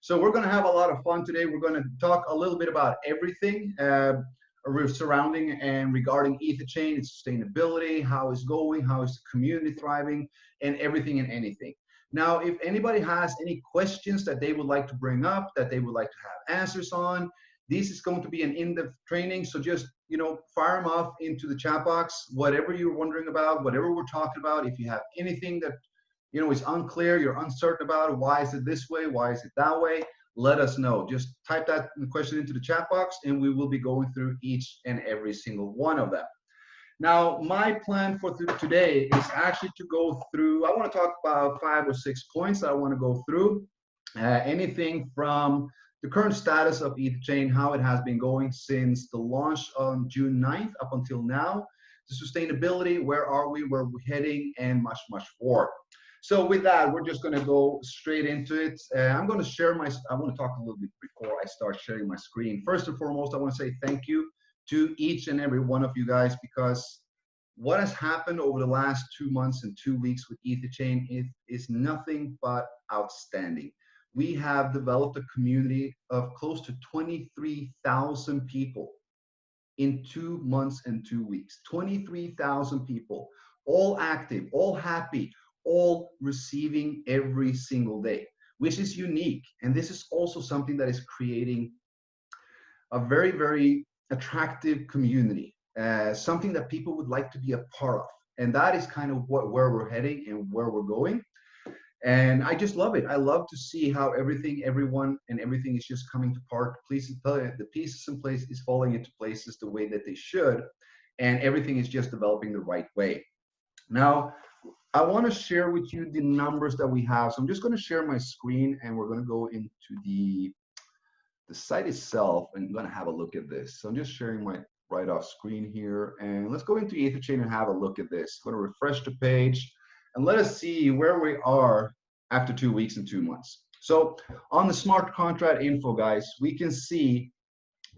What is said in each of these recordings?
So we're going to have a lot of fun today. We're going to talk a little bit about everything surrounding and regarding EtherChain, its sustainability, how it's going, how is the community thriving, and everything and anything. Now, if anybody has any questions that they would like to bring up, that they would like to have answers on, this is going to be an in-depth training. So just, fire them off into the chat box, whatever you're wondering about, whatever we're talking about. If you have anything that is unclear, you're uncertain about, why is it this way, why is it that way, let us know. Just type that question into the chat box and we will be going through each and every single one of them. Now, my plan for today is actually to go through, I want to talk about 5 or 6 points that I want to go through. Anything from the current status of EtherChain, how it has been going since the launch on June 9th up until now, the sustainability, where are we, where we're heading, and much, much more. So with that, we're just going to go straight into it. I'm going to share I want to talk a little bit before I start sharing my screen. First and foremost, I want to say thank you to each and every one of you guys, because what has happened over the last 2 months and 2 weeks with EtherChain is nothing but outstanding. We have developed a community of close to 23,000 people in 2 months and 2 weeks. 23,000 people, all active, all happy, all receiving every single day, which is unique. And this is also something that is creating a very, very attractive community, something that people would like to be a part of. And that is kind of where we're heading and where we're going. And I just love it. I love to see how everyone and everything is just coming to part. The pieces in place is falling into places the way that they should. And everything is just developing the right way. Now, I want to share with you the numbers that we have. So I'm just going to share my screen and we're going to go into the site itself and I'm going to have a look at this. So I'm just sharing my right off screen here and let's go into EtherChain and have a look at this. I'm going to refresh the page and let us see where we are after 2 weeks and 2 months. So on the smart contract info, guys, we can see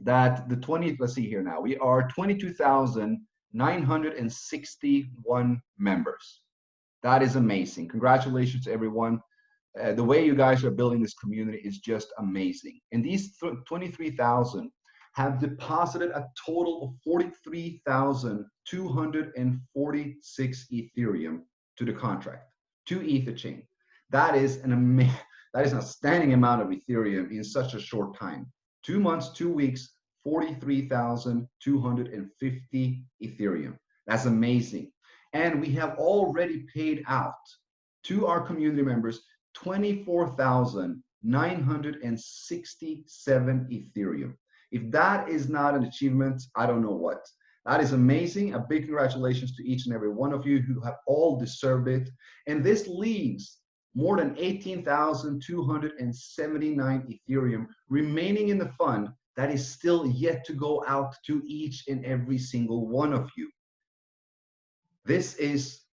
that let's see here now, we are 22,961 members. That is amazing. Congratulations to everyone. The way you guys are building this community is just amazing. And these 23,000 have deposited a total of 43,246 Ethereum to the contract, to EtherChain. That is an outstanding amount of Ethereum in such a short time. 2 months, 2 weeks, 43,250 Ethereum. That's amazing. And we have already paid out to our community members 24,967 Ethereum. If that is not an achievement, I don't know what. That is amazing. A big congratulations to each and every one of you who have all deserved it. And this leaves more than 18,279 Ethereum remaining in the fund that is still yet to go out to each and every single one of you. This is,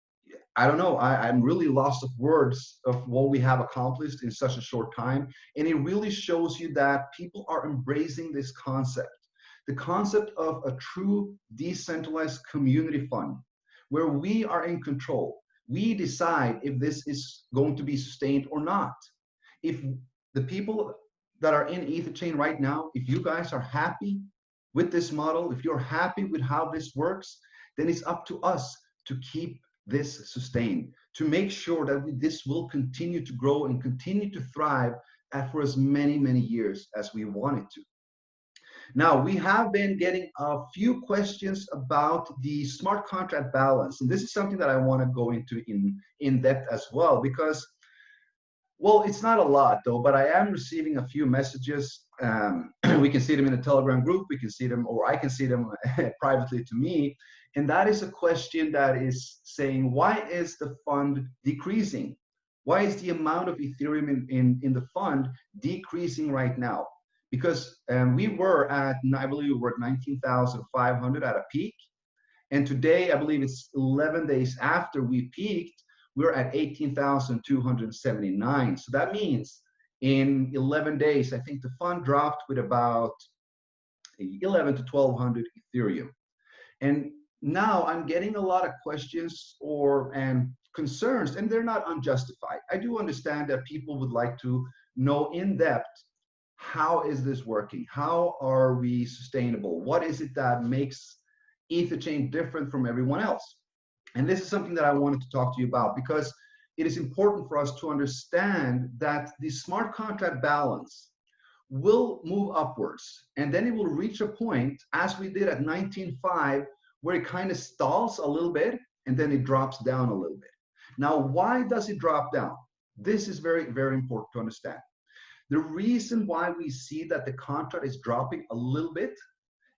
I don't know, I'm really lost of words of what we have accomplished in such a short time. And it really shows you that people are embracing this concept, the concept of a true decentralized community fund, where we are in control. We decide if this is going to be sustained or not. If the people that are in EtherChain right now, if you guys are happy with this model, if you're happy with how this works, then it's up to us to keep this sustained, to make sure that this will continue to grow and continue to thrive for as many, many years as we want it to. Now, we have been getting a few questions about the smart contract balance. And this is something that I want to go into in depth as well, because, well, it's not a lot though, but I am receiving a few messages. We can see them in the Telegram group, we can see them, or I can see them privately to me. And that is a question that is saying, why is the fund decreasing? Why is the amount of Ethereum in the fund decreasing right now? Because we were at, I believe we were at 19,500 at a peak. And today, I believe it's 11 days after we peaked, we're at 18,279. So that means in 11 days, I think the fund dropped with about 11 to 1,200 Ethereum. And now I'm getting a lot of questions and concerns, and they're not unjustified. I do understand that people would like to know in depth, how is this working? How are we sustainable? What is it that makes EtherChain different from everyone else? And this is something that I wanted to talk to you about, because it is important for us to understand that the smart contract balance will move upwards, and then it will reach a point, as we did at 19.5, where it kind of stalls a little bit and then it drops down a little bit. Now, why does it drop down? This is very, very important to understand. The reason why we see that the contract is dropping a little bit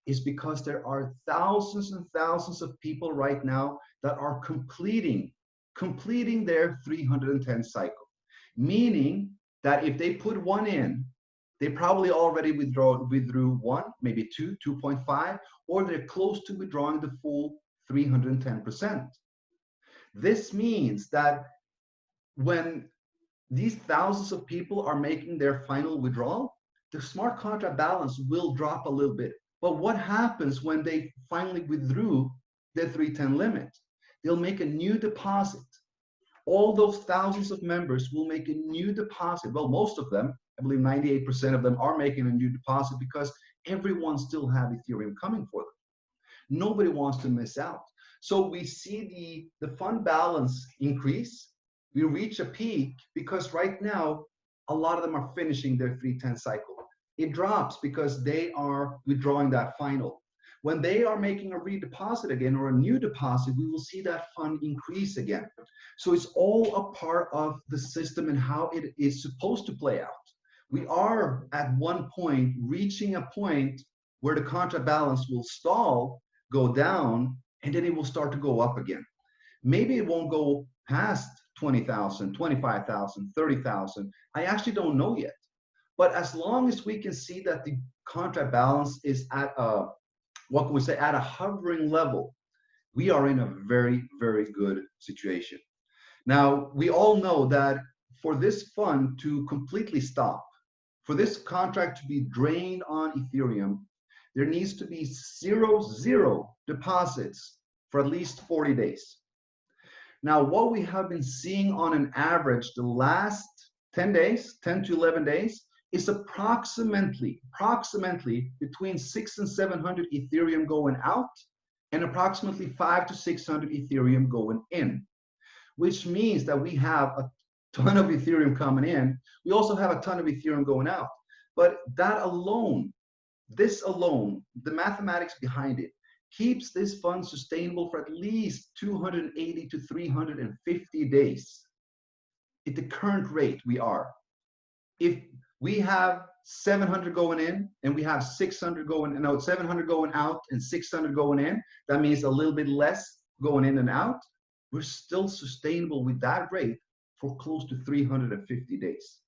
is because there are thousands and thousands of people right now that are completing their 310 cycle. Meaning that if they put one in, they probably already withdrew one, maybe two, 2.5, or they're close to withdrawing the full 310%. This means that when these thousands of people are making their final withdrawal, the smart contract balance will drop a little bit. But what happens when they finally withdrew their 310 limit? They'll make a new deposit. All those thousands of members will make a new deposit. Well, most of them, I believe 98% of them, are making a new deposit because everyone still have Ethereum coming for them. Nobody wants to miss out. So we see the fund balance increase. We reach a peak because right now, a lot of them are finishing their 310 cycle. It drops because they are withdrawing that final. When they are making a redeposit again or a new deposit, we will see that fund increase again. So it's all a part of the system and how it is supposed to play out. We are at one point reaching a point where the contract balance will stall, go down, and then it will start to go up again. Maybe it won't go past 20,000, 25,000, 30,000. I actually don't know yet. But as long as we can see that the contract balance is at a, what can we say, at a hovering level, we are in a very, very good situation. Now, we all know that for this fund to completely stop, for this contract to be drained on Ethereum, there needs to be zero deposits for at least 40 days. Now, what we have been seeing on an average the last 10 days, 10 to 11 days, is approximately between 600 and 700 Ethereum going out and approximately 500 to 600 Ethereum going in, which means that we have a ton of Ethereum coming in. We also have a ton of Ethereum going out. But that alone, this alone, the mathematics behind it, keeps this fund sustainable for at least 280 to 350 days at the current rate we are. If we have 700 going in and we have 600 going, no, 700 going out and 600 going in, that means a little bit less going in and out. We're still sustainable with that rate for close to 350 days.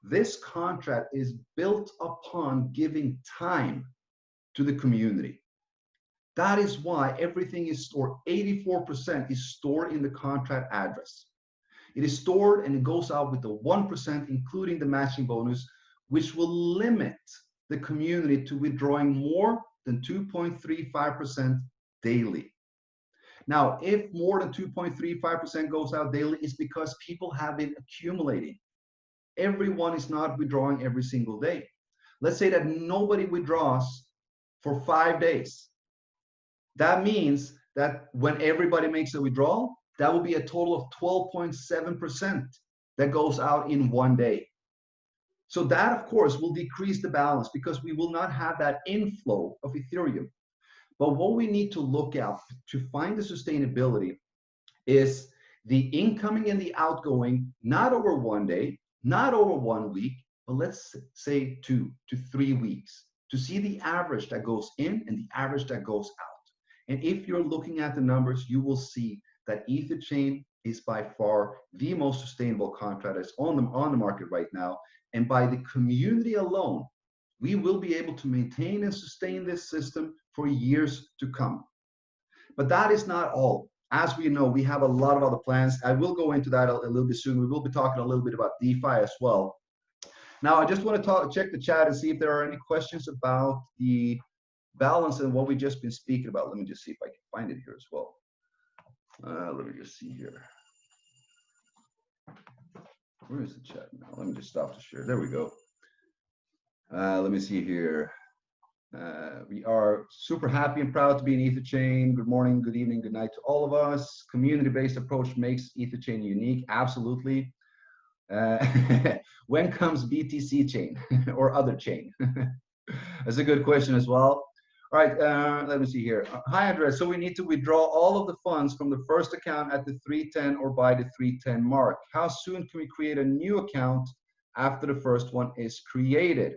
This contract is built upon giving time to the community. That is why everything is stored. 84% is stored in the contract address. It is stored and it goes out with the 1%, including the matching bonus, which will limit the community to withdrawing more than 2.35% daily. Now, if more than 2.35% goes out daily, it's because people have been accumulating. Everyone is not withdrawing every single day. Let's say that nobody withdraws for 5 days. That means that when everybody makes a withdrawal, that will be a total of 12.7% that goes out in 1 day. So that, of course, will decrease the balance because we will not have that inflow of Ethereum. But what we need to look at to find the sustainability is the incoming and the outgoing, not over 1 day, not over 1 week, but let's say 2 to 3 weeks, to see the average that goes in and the average that goes out. And if you're looking at the numbers, you will see that EtherChain is by far the most sustainable contract that's on the market right now. And by the community alone, we will be able to maintain and sustain this system for years to come. But that is not all. As we know, we have a lot of other plans. I will go into that a little bit soon. We will be talking a little bit about DeFi as well. Now, I just want to check the chat and see if there are any questions about the balance and what we've just been speaking about. Let me just see if I can find it here as well. Let me just see here. Where is the chat now? Let me just stop the share. There we go. Let me see here. We are super happy and proud to be in EtherChain. Good morning, good evening, good night to all of us. Community-based approach makes EtherChain unique. Absolutely. When comes BTC chain or other chain? That's a good question as well. All right, let me see here. Hi, Andres. So we need to withdraw all of the funds from the first account at the 310 or by the 310 mark. How soon can we create a new account after the first one is created?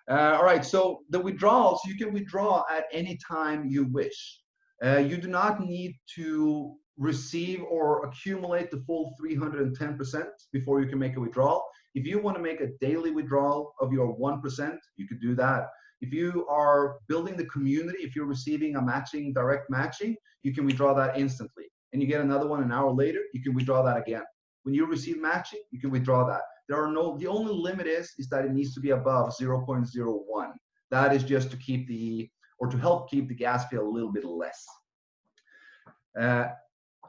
All right, so the withdrawals, you can withdraw at any time you wish. You do not need to receive or accumulate the full 310% before you can make a withdrawal. If you want to make a daily withdrawal of your 1%, you could do that. If you are building the community, if you're receiving a matching, direct matching, you can withdraw that instantly. And you get another one an hour later, you can withdraw that again. When you receive matching, you can withdraw that. There are no, the only limit is that it needs to be above 0.01. That is just to keep the, or to help keep the gas fee a little bit less.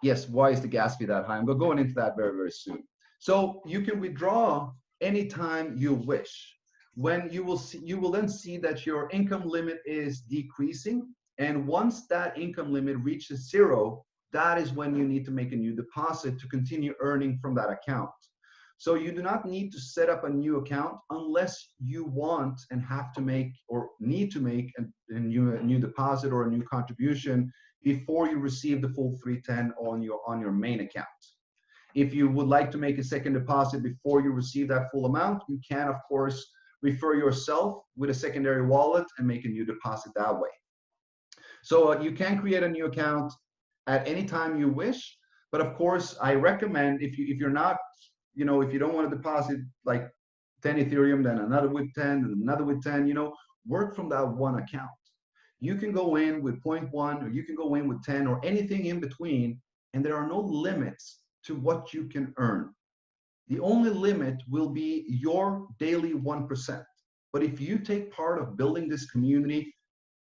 Yes, why is the gas fee that high? I'm going into that very, very soon. So you can withdraw anytime you wish. When you will then see that your income limit is decreasing. And once that income limit reaches 0, that is when you need to make a new deposit to continue earning from that account. So you do not need to set up a new account unless you want and have to make or need to make a new deposit or a new contribution before you receive the full 310 on your main account. If you would like to make a second deposit before you receive that full amount, you can, of course, refer yourself with a secondary wallet and make a new deposit that way. So you can create a new account at any time you wish, but of course, I recommend if you're not, you know, if you don't want to deposit like 10 Ethereum, then another with 10, and another with 10, you know, work from that one account. You can go in with 0.1, or you can go in with 10, or anything in between, and there are no limits to what you can earn. The only limit will be your daily 1%. But if you take part of building this community,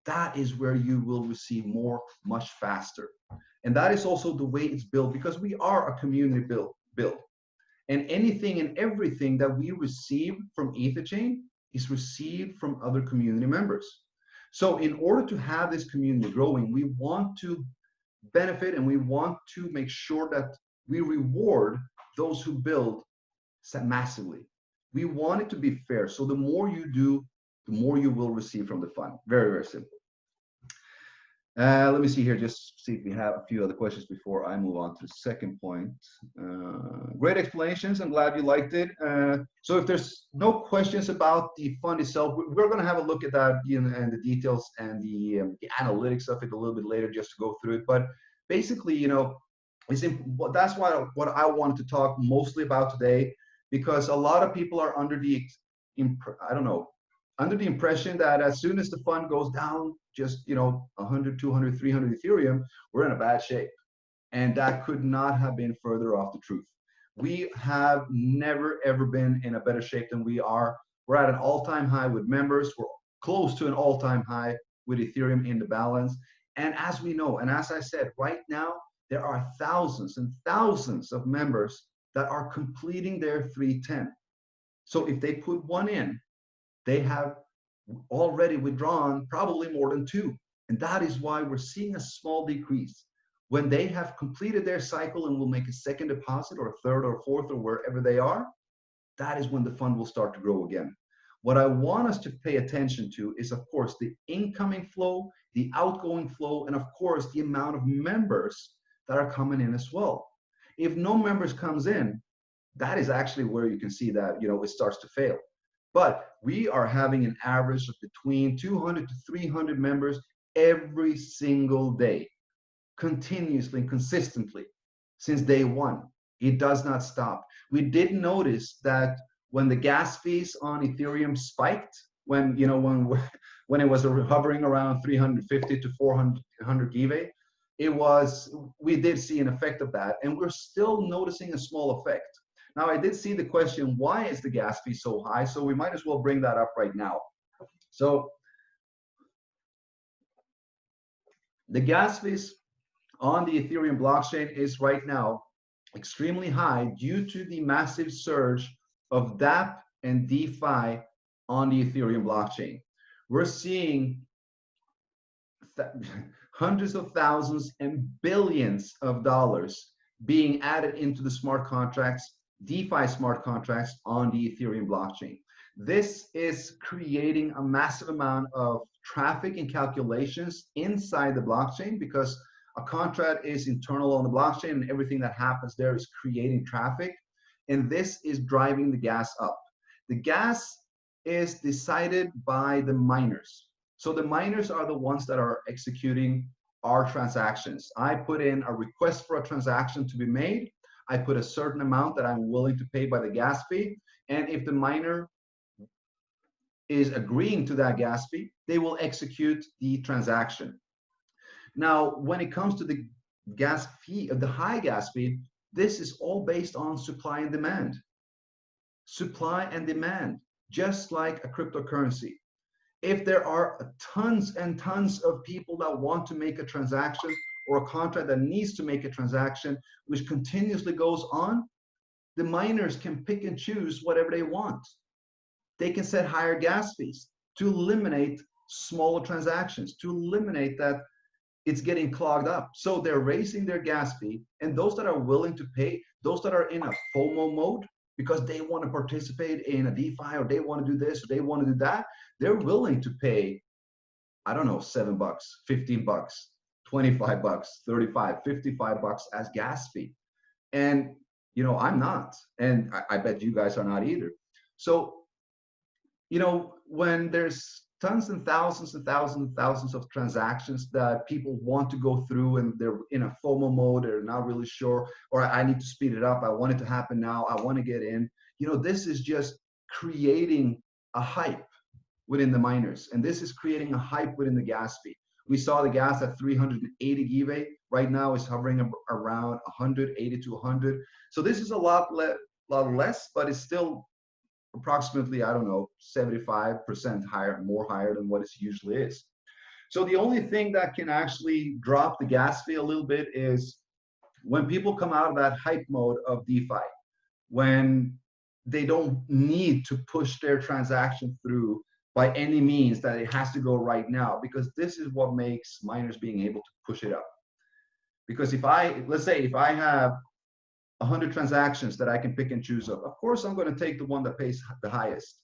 that is where you will receive more much faster. And that is also the way it's built, because we are a community build. And anything and everything that we receive from EtherChain is received from other community members. So in order to have this community growing, we want to benefit and we want to make sure that we reward those who build massively. We want it to be fair. So the more you do, the more you will receive from the fund. Very, very simple. Let me see here, just see if we have a few other questions before I move on to the second point. Great explanations. I'm glad you liked it. So if there's no questions about the fund itself, we're going to have a look at that and the details and the analytics of it a little bit later, just to go through it. But basically, you know, that's why what I wanted to talk mostly about today, because a lot of people are under the, under the impression that as soon as the fund goes down, just, you know, 100, 200, 300 Ethereum, we're in a bad shape. And that could not have been further off the truth. We have never, ever been in a better shape than we are. We're at an all-time high with members. We're close to an all-time high with Ethereum in the balance. And as we know, and as I said, right now, there are thousands and thousands of members that are completing their 310. So if they put one in, they have already withdrawn probably more than 2. And that is why we're seeing a small decrease. When they have completed their cycle and will make a second deposit or a third or fourth or wherever they are, that is when the fund will start to grow again. What I want us to pay attention to is, of course, the incoming flow, the outgoing flow, and of course, the amount of members that are coming in as well. If no members comes in, that is actually where you can see that, you know, it starts to fail. But we are having an average of between 200 to 300 members every single day, continuously and consistently since day one. It does not stop. We did notice that when the gas fees on Ethereum spiked, when, you know, when it was hovering around 350 to 400 give, we did see an effect of that, and we're still noticing a small effect. Now, I did see the question, why is the gas fee so high? So we might as well bring that up right now. So the gas fees on the Ethereum blockchain is right now extremely high due to the massive surge of DApp and DeFi on the Ethereum blockchain. We're seeing hundreds of thousands and billions of dollars being added into the smart contracts, DeFi smart contracts on the Ethereum blockchain. This is creating a massive amount of traffic and calculations inside the blockchain, because a contract is internal on the blockchain and everything that happens there is creating traffic. And this is driving the gas up. The gas is decided by the miners. So the miners are the ones that are executing our transactions. I put in a request for a transaction to be made. I put a certain amount that I'm willing to pay by the gas fee. And if the miner is agreeing to that gas fee, they will execute the transaction. Now, when it comes to the gas fee, the high gas fee, this is all based on supply and demand. Supply and demand, just like a cryptocurrency. If there are tons and tons of people that want to make a transaction, or a contract that needs to make a transaction, which continuously goes on, the miners can pick and choose whatever they want. They can set higher gas fees to eliminate smaller transactions, to eliminate that it's getting clogged up. So they're raising their gas fee, and those that are willing to pay, those that are in a FOMO mode, because they want to participate in a DeFi, or they want to do this, or they want to do that, they're willing to pay, I don't know, $7, $15, $25, $35, $55 as gas fee. And, you know, I'm not, and I bet you guys are not either. So, you know, when there's tons and thousands and thousands and thousands of transactions that people want to go through, and they're in a FOMO mode, they're not really sure, or I need to speed it up, I want it to happen now, I want to get in, you know, this is just creating a hype within the miners, and this is creating a hype within the gas fee. We saw the gas at 380 give. Right now is hovering around 180 to 100. So this is a lot less, but it's still approximately, I don't know, 75% higher, more higher than what it usually is. So the only thing that can actually drop the gas fee a little bit is when people come out of that hype mode of DeFi, when they don't need to push their transaction through by any means, that it has to go right now, because this is what makes miners being able to push it up. Because let's say if I have 100 transactions that I can pick and choose of course I'm going to take the one that pays the highest.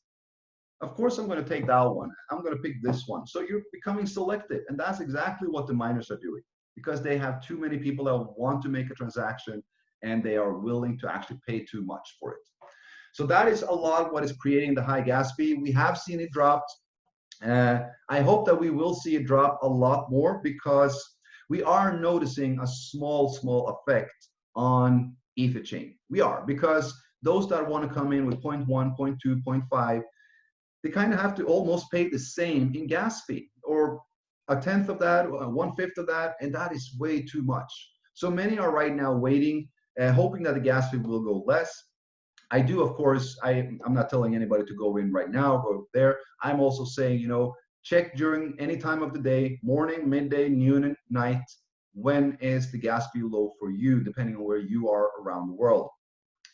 Of course I'm going to take that one. I'm going to pick this one. So you're becoming selective, and that's exactly what the miners are doing, because they have too many people that want to make a transaction, and they are willing to actually pay too much for it. So that is a lot of what is creating the high gas fee. We have seen it dropped. I hope that we will see it drop a lot more, because we are noticing a small effect on Ether chain. We are, because those that want to come in with 0.1, 0.2, 0.5, they kind of have to almost pay the same in gas fee, or a tenth of that, 1/5 of that, and that is way too much. So many are right now waiting, hoping that the gas fee will go less. I do, of course, I'm not telling anybody to go in right now, go there. I'm also saying, you know, check during any time of the day, morning, midday, noon, night, when is the gas fee low for you, depending on where you are around the world.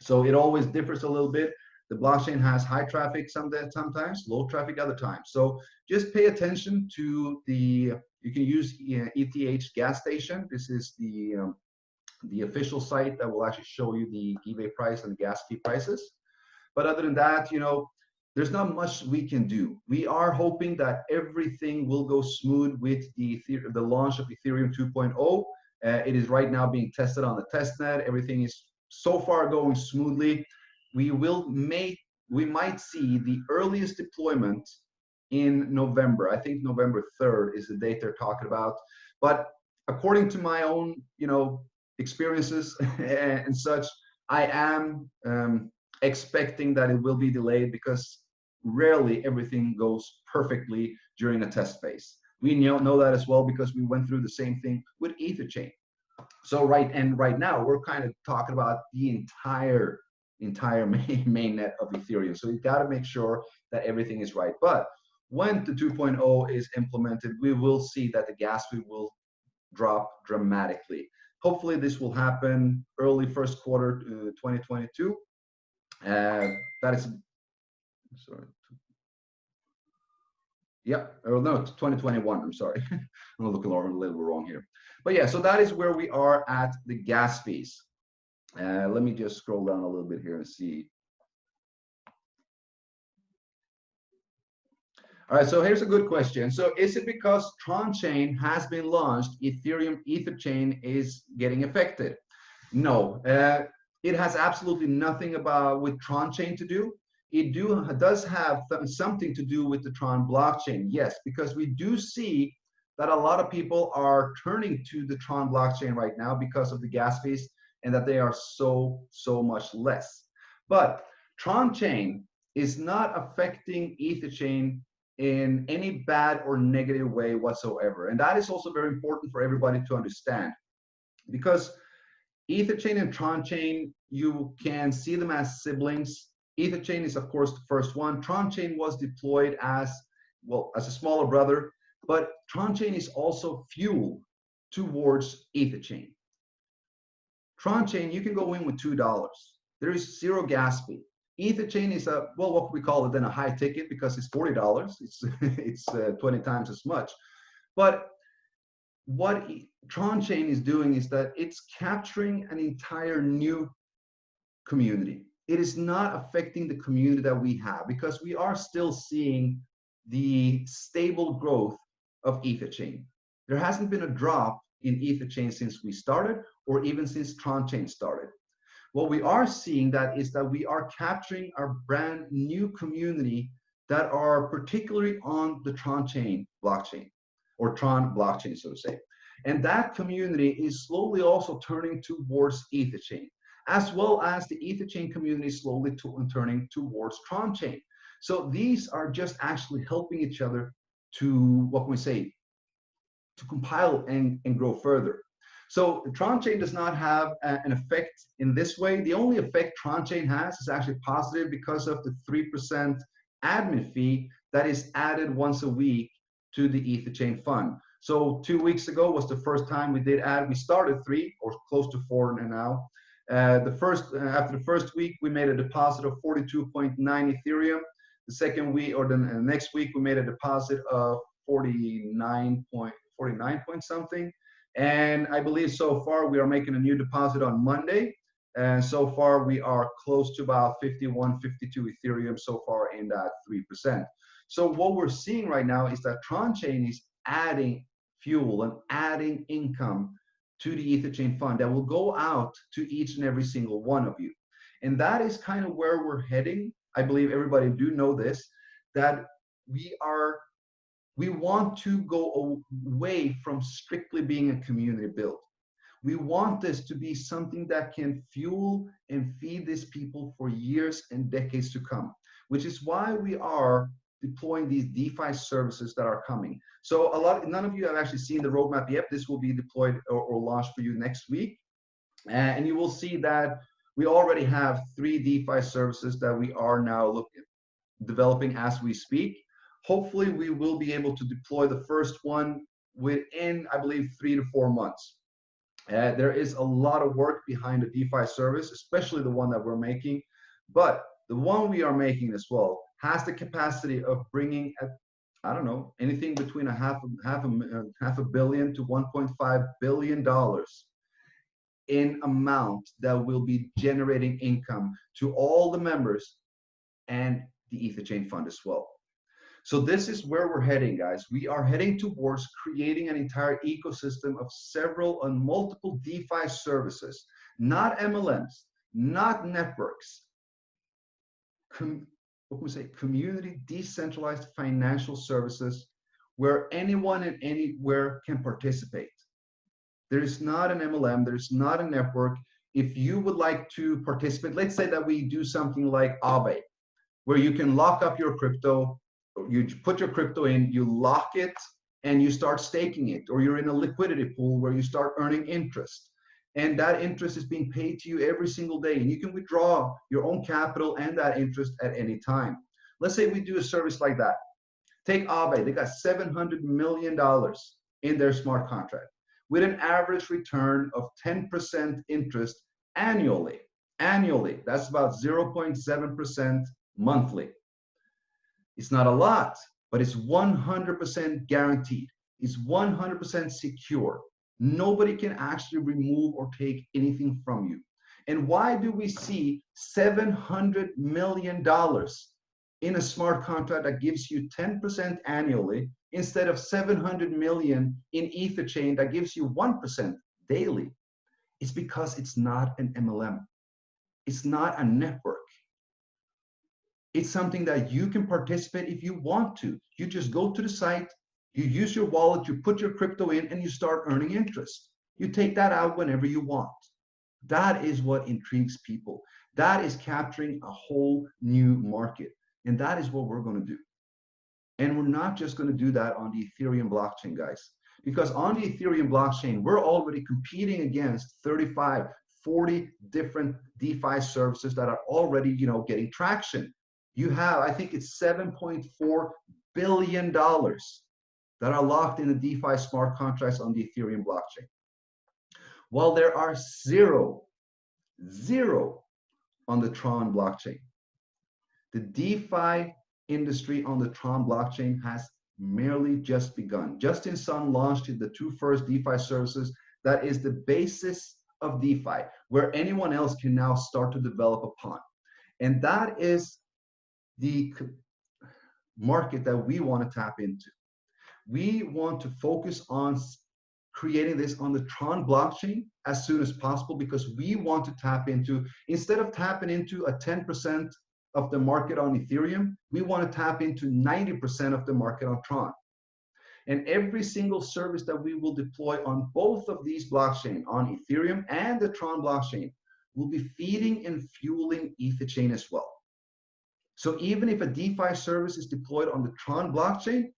So it always differs a little bit. The blockchain has high traffic sometimes, low traffic other times. So just pay attention to you can use ETH gas station. This is the official site that will actually show you the give price and the gas fee prices. But other than that, you know, there's not much we can do. We are hoping that everything will go smooth with the launch of Ethereum 2.0. It is right now being tested on the testnet. Everything is so far going smoothly. We might see the earliest deployment in November. I think November 3rd is the date they're talking about. But according to my own, you know, experiences and such, I am expecting that it will be delayed, because rarely everything goes perfectly during a test phase. We know that as well, because we went through the same thing with Ether chain. So right now we're kind of talking about the entire mainnet of Ethereum. So you got to make sure that everything is right. But when the 2.0 is implemented, we will see that the gas fee will drop dramatically. Hopefully this will happen early first quarter 2022. That is, sorry. Yeah, or no, 2021. I'm sorry. I'm looking a little wrong here. But yeah, so that is where we are at the gas fees. Let me just scroll down a little bit here and see. All right, so here's a good question. So is it because Tron Chain has been launched, Ethereum Ether Chain is getting affected? No, it has absolutely nothing with Tron Chain to do. It does have something to do with the Tron blockchain, yes, because we do see that a lot of people are turning to the Tron blockchain right now because of the gas fees and that they are so much less. But Tron Chain is not affecting Ether Chain in any bad or negative way whatsoever. And that is also very important for everybody to understand, because Ether Chain and Tron Chain, you can see them as siblings. Ether Chain is, of course, the first one. Tron Chain was deployed as, well, as a smaller brother, but Tron Chain is also fuel towards Ether Chain. Tron Chain, you can go in with $2. There is zero gas fee. Ether Chain is a, well, what we call it then, a high ticket, because it's $40. It's 20 times as much. But what Tron Chain is doing is that it's capturing an entire new community. It is not affecting the community that we have, because we are still seeing the stable growth of Ether Chain. There hasn't been a drop in Ether Chain since we started, or even since Tron Chain started. What we are seeing is that we are capturing our brand new community that are particularly on the Tron Chain blockchain, or Tron blockchain, so to say. And that community is slowly also turning towards Ether Chain, as well as the Ether Chain community slowly turning towards Tron Chain. So these are just actually helping each other to, what can we say, to compile and grow further. So Tron Chain does not have an effect in this way. The only effect Tron Chain has is actually positive because of the 3% admin fee that is added once a week to the Ether Chain fund. So 2 weeks ago was the first time we did add. We started 3 or close to 4 now. After the first week, we made a deposit of 42.9 Ethereum. The second week, or the next week, we made a deposit of 49 point something. And I believe so far we are making a new deposit on Monday. And so far we are close to about 51, 52 Ethereum so far in that 3%. So what we're seeing right now is that Tron Chain is adding fuel and adding income to the Ether Chain fund that will go out to each and every single one of you. And that is kind of where we're heading. I believe everybody do know this, that we want to go away from strictly being a community build. We want this to be something that can fuel and feed these people for years and decades to come, which is why we are deploying these DeFi services that are coming. So none of you have actually seen the roadmap yet. This will be deployed or launched for you next week. And you will see that we already have 3 DeFi services that we are now developing as we speak. Hopefully we will be able to deploy the first one within, I believe, 3 to 4 months. There is a lot of work behind the DeFi service, especially the one that we're making. But the one we are making as well has the capacity of bringing, I don't know, anything between half a billion to $1.5 billion in amount that will be generating income to all the members and the Ether Chain fund as well. So this is where we're heading, guys. We are heading towards creating an entire ecosystem of several and multiple DeFi services, not MLMs, not networks. What can we say? Community decentralized financial services where anyone and anywhere can participate. There is not an MLM, there's not a network. If you would like to participate, let's say that we do something like Aave, where you can lock up your crypto, you put your crypto in, you lock it, and you start staking it, or you're in a liquidity pool where you start earning interest. And that interest is being paid to you every single day, and you can withdraw your own capital and that interest at any time. Let's say we do a service like that. Take Aave, they got $700 million in their smart contract. with an average return of 10% interest annually. Annually, that's about 0.7% monthly. It's not a lot, but it's 100% guaranteed. It's 100% secure. Nobody can actually remove or take anything from you. And why do we see $700 million in a smart contract that gives you 10% annually instead of 700 million in EtherChain that gives you 1% daily? It's because it's not an MLM. It's not a network. It's something that you can participate if you want to. You just go to the site, you use your wallet, you put your crypto in, and you start earning interest. You take that out whenever you want. That is what intrigues people. That is capturing a whole new market. And that is what we're going to do. And we're not just going to do that on the Ethereum blockchain, guys. Because on the Ethereum blockchain, we're already competing against 35, 40 different DeFi services that are already, getting traction. You have, I think it's $7.4 billion that are locked in the DeFi smart contracts on the Ethereum blockchain. While there are zero on the Tron blockchain. The DeFi industry on the Tron blockchain has merely just begun. Justin Sun launched the two first DeFi services. That is the basis of DeFi, where anyone else can now start to develop upon. And that is the market that we want to tap into. We want to focus on creating this on the Tron blockchain as soon as possible, because we want to tap into, instead of tapping into a 10% of the market on Ethereum, we want to tap into 90% of the market on Tron. And every single service that we will deploy on both of these blockchains, on Ethereum and the Tron blockchain, will be feeding and fueling EtherChain as well. So even if a DeFi service is deployed on the Tron blockchain,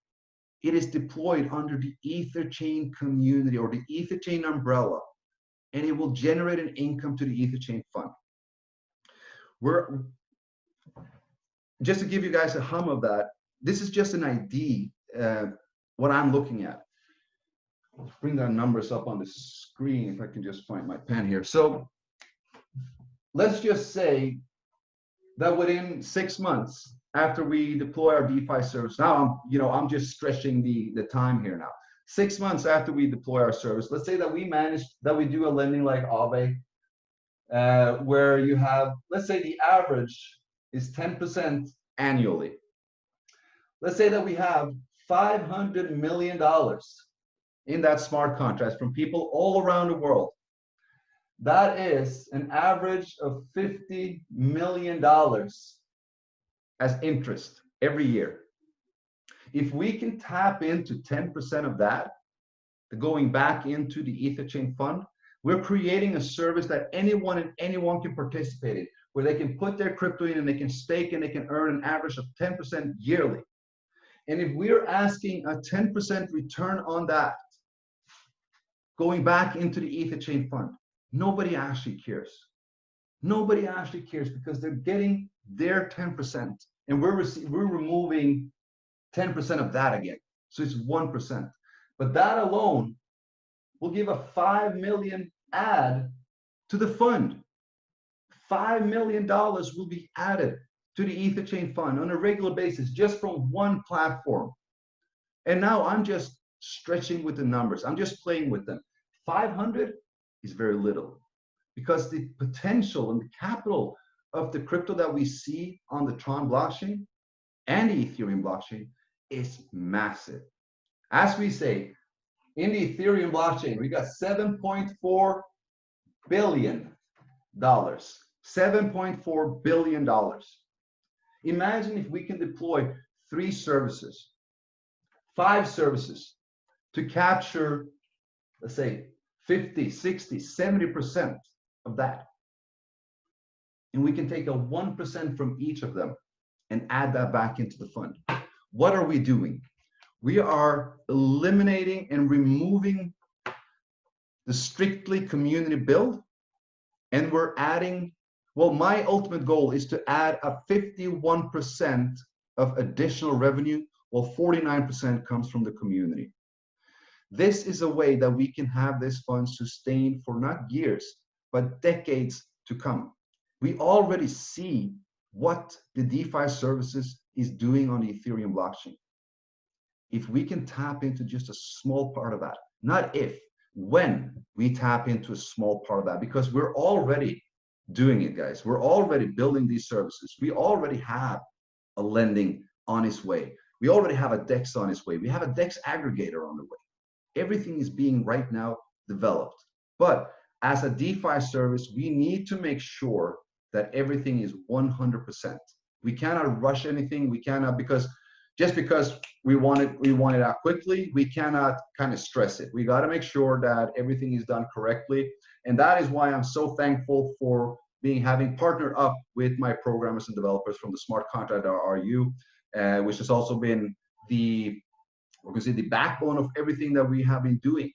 it is deployed under the EtherChain community or the EtherChain umbrella, and it will generate an income to the EtherChain fund. Just to give you guys a hum of that, this is just an idea, what I'm looking at. Let's bring the numbers up on the screen if I can just find my pen here. So let's just say that within 6 months after we deploy our DeFi service, now I'm just stretching the time here now. 6 months after we deploy our service, let's say that we do a lending like Aave, where you have, let's say the average is 10% annually. Let's say that we have $500 million in that smart contract from people all around the world. That is an average of $50 million as interest every year. If we can tap into 10% of that, going back into the EtherChain fund, we're creating a service that anyone can participate in, where they can put their crypto in and they can stake and they can earn an average of 10% yearly. And if we're asking a 10% return on that, going back into the EtherChain fund, nobody actually cares. Nobody actually cares, because they're getting their 10%, and we're removing 10% of that again. So it's 1%. But that alone will give a $5 million add to the fund. $5 million will be added to the EtherChain fund on a regular basis, just from one platform. And now I'm just stretching with the numbers. I'm just playing with them. 500 is very little, because the potential and the capital of the crypto that we see on the Tron blockchain and the Ethereum blockchain is massive. As we say, in the Ethereum blockchain, we got $7.4 billion. $7.4 billion. Imagine if we can deploy 3 services, 5 services to capture, let's say, 50, 60, 70% of that. And we can take a 1% from each of them and add that back into the fund. What are we doing? We are eliminating and removing the strictly community build, and we're adding, well, my ultimate goal is to add a 51% of additional revenue, while 49% comes from the community. This is a way that we can have this fund sustained for not years, but decades to come. We already see what the DeFi services is doing on the Ethereum blockchain. If we can tap into just a small part of that, not if, when we tap into a small part of that, because we're already doing it, guys. We're already building these services. We already have a lending on its way. We already have a DEX on its way. We have a DEX aggregator on the way. Everything is being right now developed. But as a DeFi service, we need to make sure that everything is 100%. We cannot rush anything. We cannot, because just because we want it out quickly, we cannot kind of stress it. We got to make sure that everything is done correctly. And that is why I'm so thankful for having partnered up with my programmers and developers from the Smart Contract RU, which has also been the backbone of everything that we have been doing.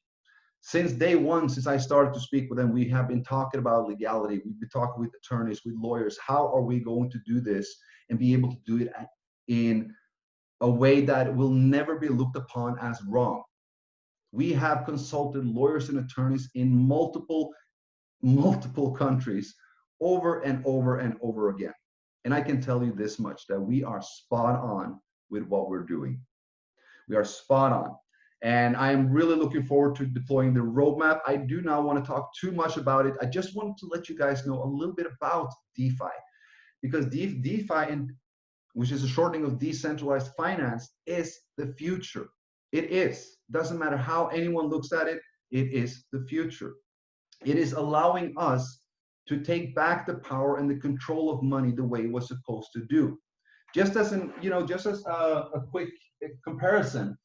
Since day one, since I started to speak with them, we have been talking about legality. We've been talking with attorneys, with lawyers. How are we going to do this and be able to do it in a way that will never be looked upon as wrong? We have consulted lawyers and attorneys in multiple countries over and over and over again. And I can tell you this much, that we are spot on with what we're doing. We are spot on. And I am really looking forward to deploying the roadmap. I do not want to talk too much about it. I just wanted to let you guys know a little bit about DeFi, because DeFi, which is a shortening of decentralized finance, is the future. It is. Doesn't matter how anyone looks at it, it is the future. It is allowing us to take back the power and the control of money the way it was supposed to do. Just as a quick comparison,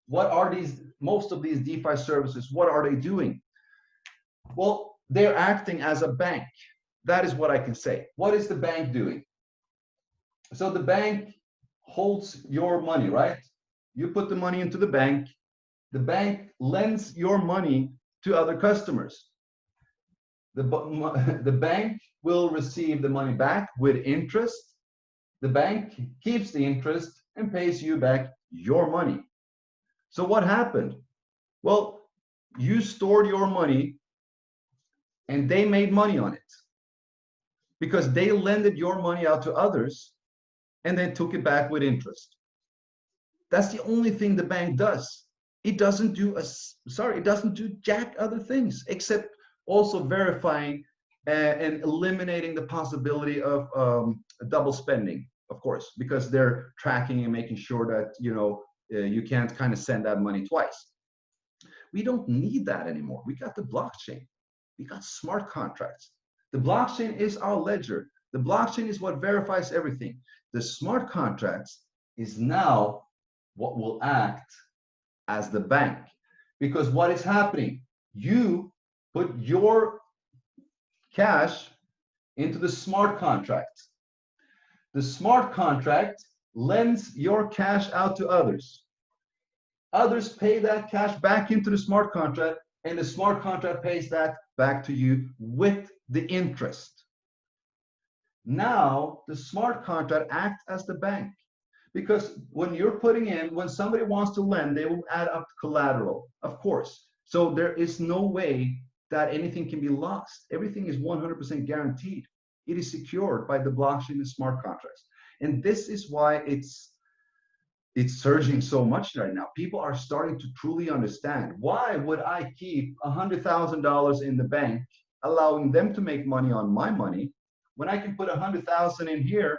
what are most of these DeFi services, what are they doing? Well, they're acting as a bank. That is what I can say. What is the bank doing? So the bank holds your money, right? You put the money into the bank lends your money to other customers. The bank will receive the money back with interest. The bank keeps the interest and pays you back your money. So what happened? Well, you stored your money and they made money on it because they lended your money out to others and they took it back with interest. That's the only thing the bank does. It doesn't do jack other things except also verifying and eliminating the possibility of double spending, of course, because they're tracking and making sure that you can't kind of send that money twice. We don't need that anymore. We got the blockchain. We got smart contracts. The blockchain is our ledger. The blockchain is what verifies everything. The smart contracts is now what will act as the bank. Because what is happening? You put your cash into the smart contract. The smart contract lends your cash out to others. Others pay that cash back into the smart contract, and the smart contract pays that back to you with the interest. Now, the smart contract acts as the bank, because when somebody wants to lend, they will add up collateral, of course. So there is no way that anything can be lost. Everything is 100% guaranteed. It is secured by the blockchain and smart contracts. And this is why it's surging so much right now. People are starting to truly understand, why would I keep $100,000 in the bank, allowing them to make money on my money, when I can put 100,000 in here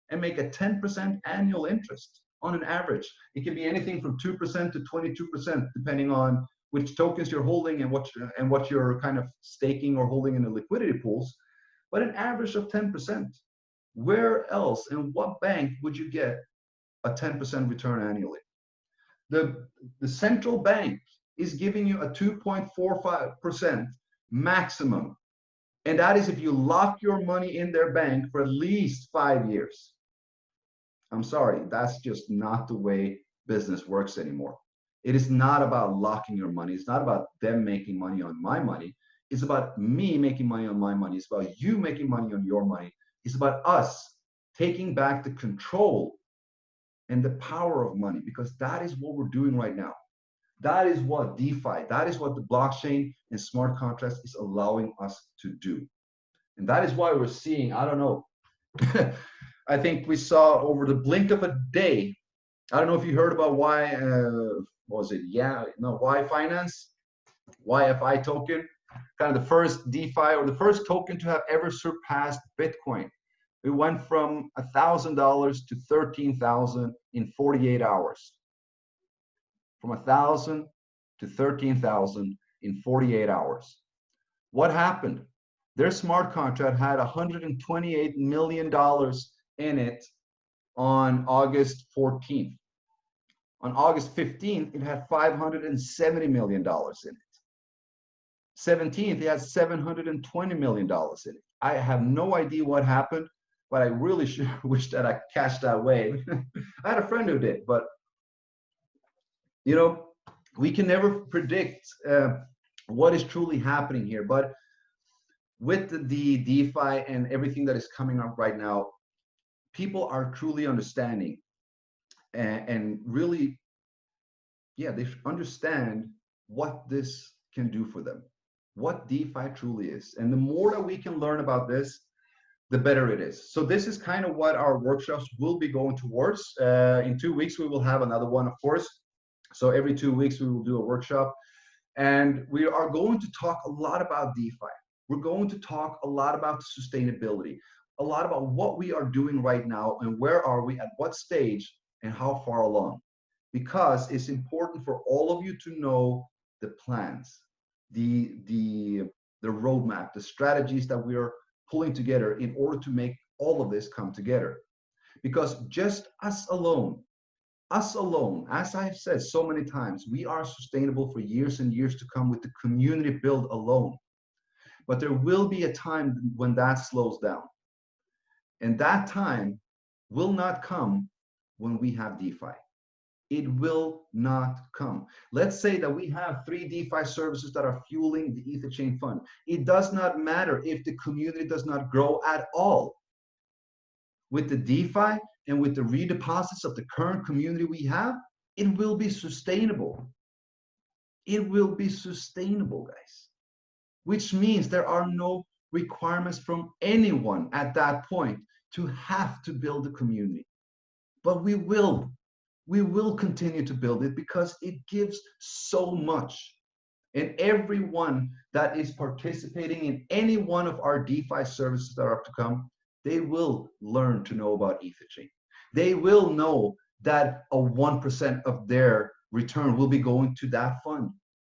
and make a 10% annual interest on an average? It can be anything from 2% to 22%, depending on which tokens you're holding and what you're kind of staking or holding in the liquidity pools, but an average of 10%. Where else, in what bank would you get a 10% return annually? The central bank is giving you a 2.45% maximum. And that is if you lock your money in their bank for at least 5 years. I'm sorry, that's just not the way business works anymore. It is not about locking your money. It's not about them making money on my money. It's about me making money on my money. It's about you making money on your money. It's about us taking back the control and the power of money, because that is what we're doing right now. That is what DeFi, that is what the blockchain and smart contracts is allowing us to do. And that is why we're seeing, I don't know, I think we saw over the blink of a day, I don't know if you heard about what was it? Yeah, no, Y Finance, YFI token, kind of the first DeFi or the first token to have ever surpassed Bitcoin. We went from $1,000 to 13,000 in 48 hours. From 1,000 to 13,000 in 48 hours. What happened? Their smart contract had $128 million in it on August 14th. On August 15th, it had $570 million in it. 17th, it had $720 million in it. I have no idea what happened, but I really wish that I cashed that wave. I had a friend who did, but you know, we can never predict what is truly happening here. But with the DeFi and everything that is coming up right now, people are truly understanding and really, yeah, they understand what this can do for them, what DeFi truly is. And the more that we can learn about this, the better it is. So this is kind of what our workshops will be going towards. In 2 weeks, we will have another one, of course. So every 2 weeks, we will do a workshop. And we are going to talk a lot about DeFi. We're going to talk a lot about sustainability, a lot about what we are doing right now and where are we, at what stage, and how far along. Because it's important for all of you to know the plans, the roadmap, the strategies that we are pulling together in order to make all of this come together. Because just us alone, as I've said so many times, we are sustainable for years and years to come with the community build alone. But there will be a time when that slows down. And that time will not come when we have DeFi. It will not come. Let's say that we have 3 DeFi services that are fueling the EtherChain fund. It does not matter if the community does not grow at all. With the DeFi and with the redeposits of the current community we have, it will be sustainable. It will be sustainable, guys. Which means there are no requirements from anyone at that point to have to build a community. But we will continue to build it because it gives so much. And everyone that is participating in any one of our DeFi services that are to come, they will learn to know about EtherChain. They will know that a 1% of their return will be going to that fund.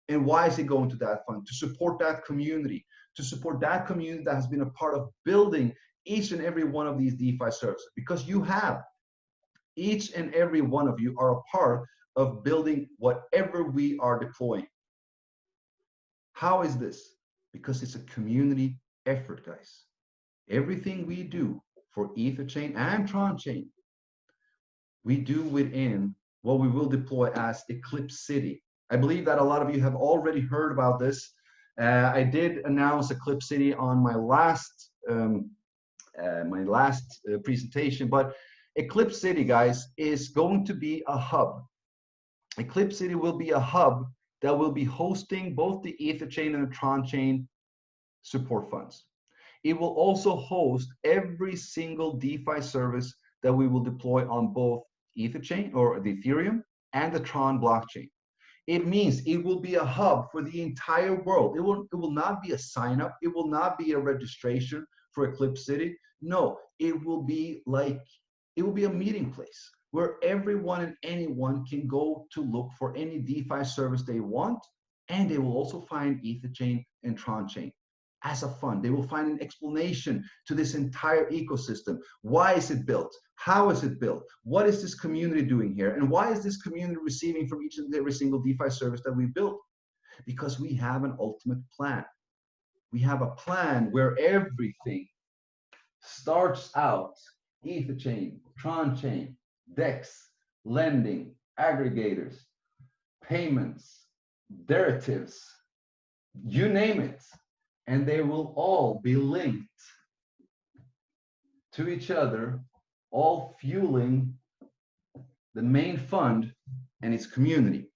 And why is it going to that fund? To support that community, that has been a part of building each and every one of these DeFi services. Because you have, each and every one of you are a part of building whatever we are deploying. How is this? Because it's a community effort, guys. Everything we do for EtherChain and Tron Chain, we do within what we will deploy as EclipCity. I believe that a lot of you have already heard about this. I did announce EclipCity on my last presentation, but EclipCity, guys, is going to be a hub. EclipCity will be a hub that will be hosting both the EtherChain and the Tron Chain support funds. It will also host every single DeFi service that we will deploy on both EtherChain or the Ethereum and the Tron blockchain. It means it will be a hub for the entire world. It will not be a sign up. It will not be a registration for EclipCity. No, it will be a meeting place where everyone and anyone can go to look for any DeFi service they want, and they will also find EtherChain and Tron Chain as a fund. They will find an explanation to this entire ecosystem. Why is it built? How is it built? What is this community doing here? And why is this community receiving from each and every single DeFi service that we built? Because we have an ultimate plan. We have a plan where everything starts out: EtherChain, Tron Chain, DEX, lending, aggregators, payments, derivatives, you name it. And they will all be linked to each other, all fueling the main fund and its community.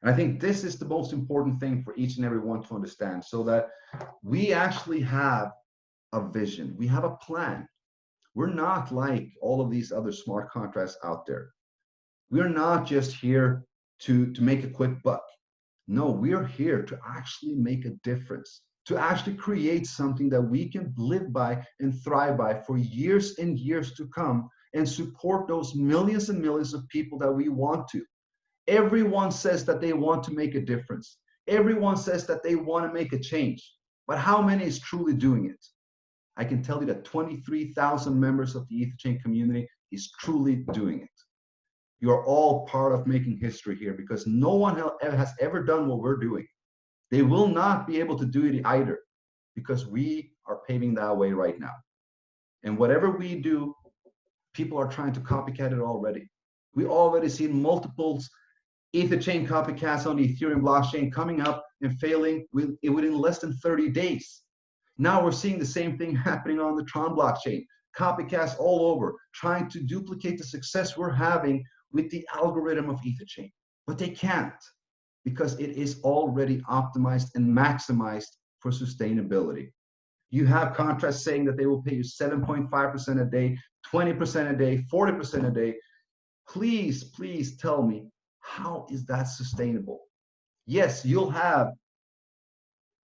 And I think this is the most important thing for each and every one to understand, so that we actually have a vision, we have a plan. We're not like all of these other smart contracts out there. We're not just here to make a quick buck. No, we are here to actually make a difference, to actually create something that we can live by and thrive by for years and years to come, and support those millions and millions of people that we want to. Everyone says that they want to make a difference. Everyone says that they want to make a change. But how many is truly doing it? I can tell you that 23,000 members of the EtherChain community is truly doing it. You are all part of making history here, because no one has ever done what we're doing. They will not be able to do it either, because we are paving that way right now. And whatever we do, people are trying to copycat it already. We already seen multiples EtherChain copycats on the Ethereum blockchain coming up and failing within less than 30 days. Now we're seeing the same thing happening on the Tron blockchain. Copycats all over, trying to duplicate the success we're having with the algorithm of EtherChain. But they can't, because it is already optimized and maximized for sustainability. You have contracts saying that they will pay you 7.5% a day, 20% a day, 40% a day. Please, please tell me, how is that sustainable? Yes, you'll have,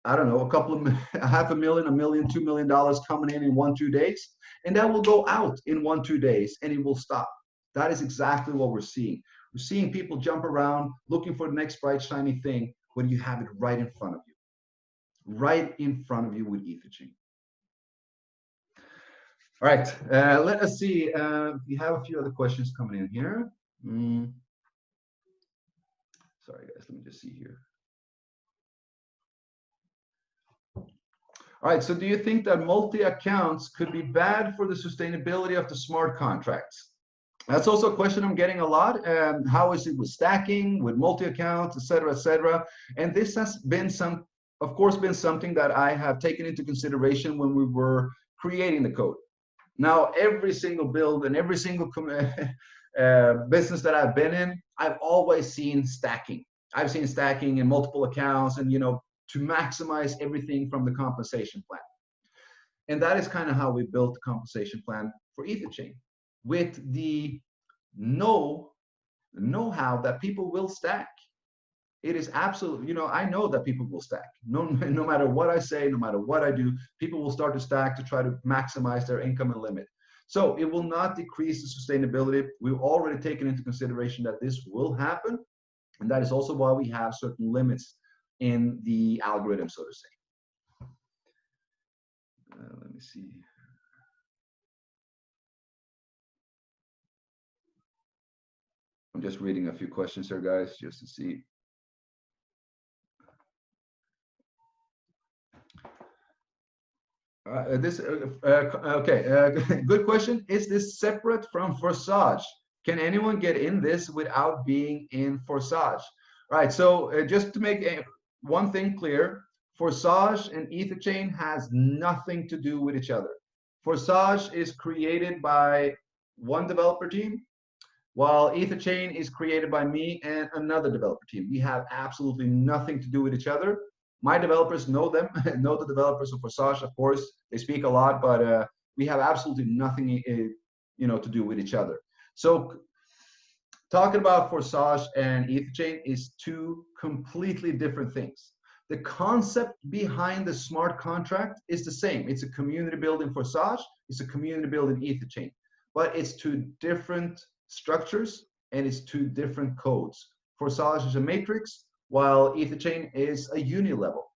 I don't know, a couple of $500,000, $1 million, $2 million coming in 1-2 days, and that will go out in 1-2 days, and it will stop. That is exactly what we're seeing. We're seeing people jump around looking for the next bright shiny thing when you have it right in front of you, right in front of you with EtherChain. All right, let us see. We have a few other questions coming in here. Sorry, guys, let me just see here. All right, so do you think that multi-accounts could be bad for the sustainability of the smart contracts? That's also a question I'm getting a lot. How is it with stacking, with multi-accounts, et cetera, and this has been of course, been something that I have taken into consideration when we were creating the code. Now, every single build and every single business that I've been in, I've always seen stacking. I've seen stacking in multiple accounts, and to maximize everything from the compensation plan. And that is kind of how we built the compensation plan for EtherChain, with the know-how that people will stack. It is absolutely, I know that people will stack. No matter what I say, no matter what I do, people will start to stack to try to maximize their income and limit. So it will not decrease the sustainability. We've already taken into consideration that this will happen. And that is also why we have certain limits in the algorithm, so to say. Let me see. I'm just reading a few questions here, guys, just to see. Good question. Is this separate from Forsage? Can anyone get in this without being in Forsage? Right, so just to make one thing clear, Forsage and EtherChain has nothing to do with each other. Forsage is created by one developer team, while EtherChain is created by me and another developer team. We have absolutely nothing to do with each other. My developers know them, know the developers of Forsage, of course. They speak a lot, but we have absolutely nothing to do with each other. So talking about Forsage and EtherChain is two completely different things. The concept behind the smart contract is the same. It's a community build in Forsage, it's a community build in EtherChain, but it's two different structures and it's two different codes. Forsage is a matrix, while EtherChain is a uni-level.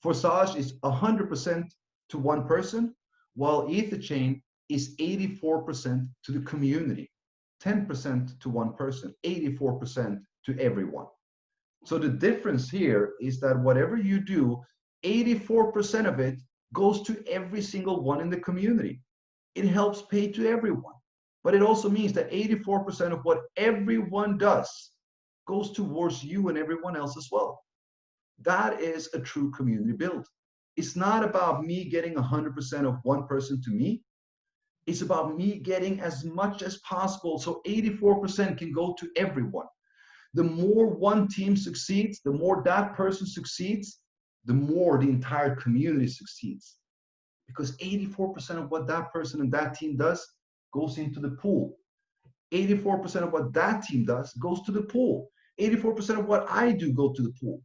Forsage is 100% to one person, while EtherChain is 84% to the community, 10% to one person, 84% to everyone. So the difference here is that whatever you do, 84% of it goes to every single one in the community. It helps pay to everyone. But it also means that 84% of what everyone does goes towards you and everyone else as well. That is a true community build. It's not about me getting 100% of one person to me. It's about me getting as much as possible so 84% can go to everyone. The more one team succeeds, the more that person succeeds, the more the entire community succeeds. Because 84% of what that person and that team does goes into the pool. 84% of what that team does goes to the pool. 84% of what I do go to the pool.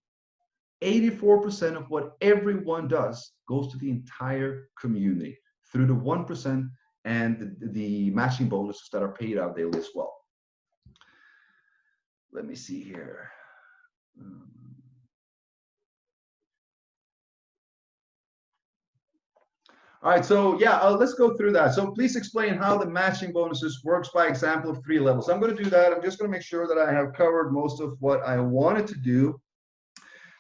84% of what everyone does goes to the entire community through the 1% and the matching bonuses that are paid out daily as well. Let me see here. All right, so yeah, let's go through that. So please explain how the matching bonuses works by example of 3 levels. I'm going to do that. I'm just going to make sure that I have covered most of what I wanted to do.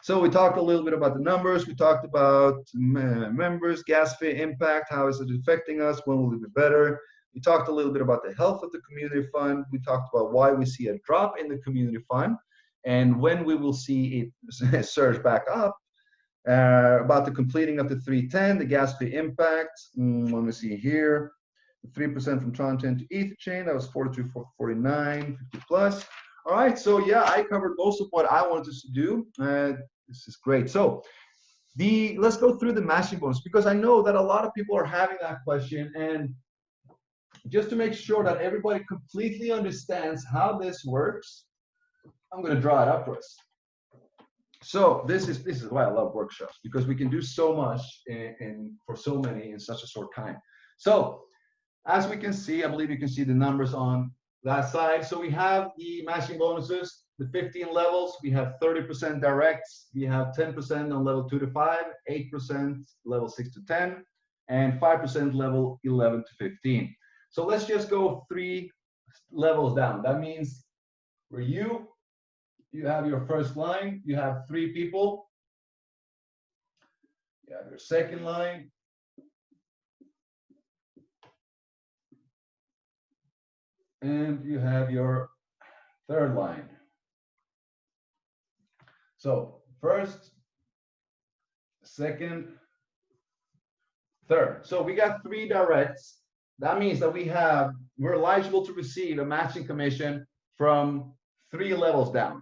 So we talked a little bit about the numbers. We talked about members, gas fee impact, how is it affecting us, when will it be better. We talked a little bit about the health of the community fund. We talked about why we see a drop in the community fund and when we will see it surge back up. About the completing of the 310, the gas fee impact. Let me see here. 3% from Tron Chain to Ether Chain, that was 42, 49, 50 plus. All right, so yeah, I covered most of what I wanted to do. This is great. So let's go through the matching bonus, because I know that a lot of people are having that question, and just to make sure that everybody completely understands how this works, I'm going to draw it up for us. So this is why I love workshops, because we can do so much for so many in such a short time. So as we can see, I believe you can see the numbers on that side. So we have the matching bonuses, the 15 levels. We have 30% directs. We have 10% on level 2 to 5, 8% level 6 to 10, and 5% level 11 to 15. So let's just go 3 levels down. That means for you have your first line, you have 3 people. You have your second line. And you have your third line. So first, second, third. So we got 3 directs. That means that we're eligible to receive a matching commission from 3 levels down.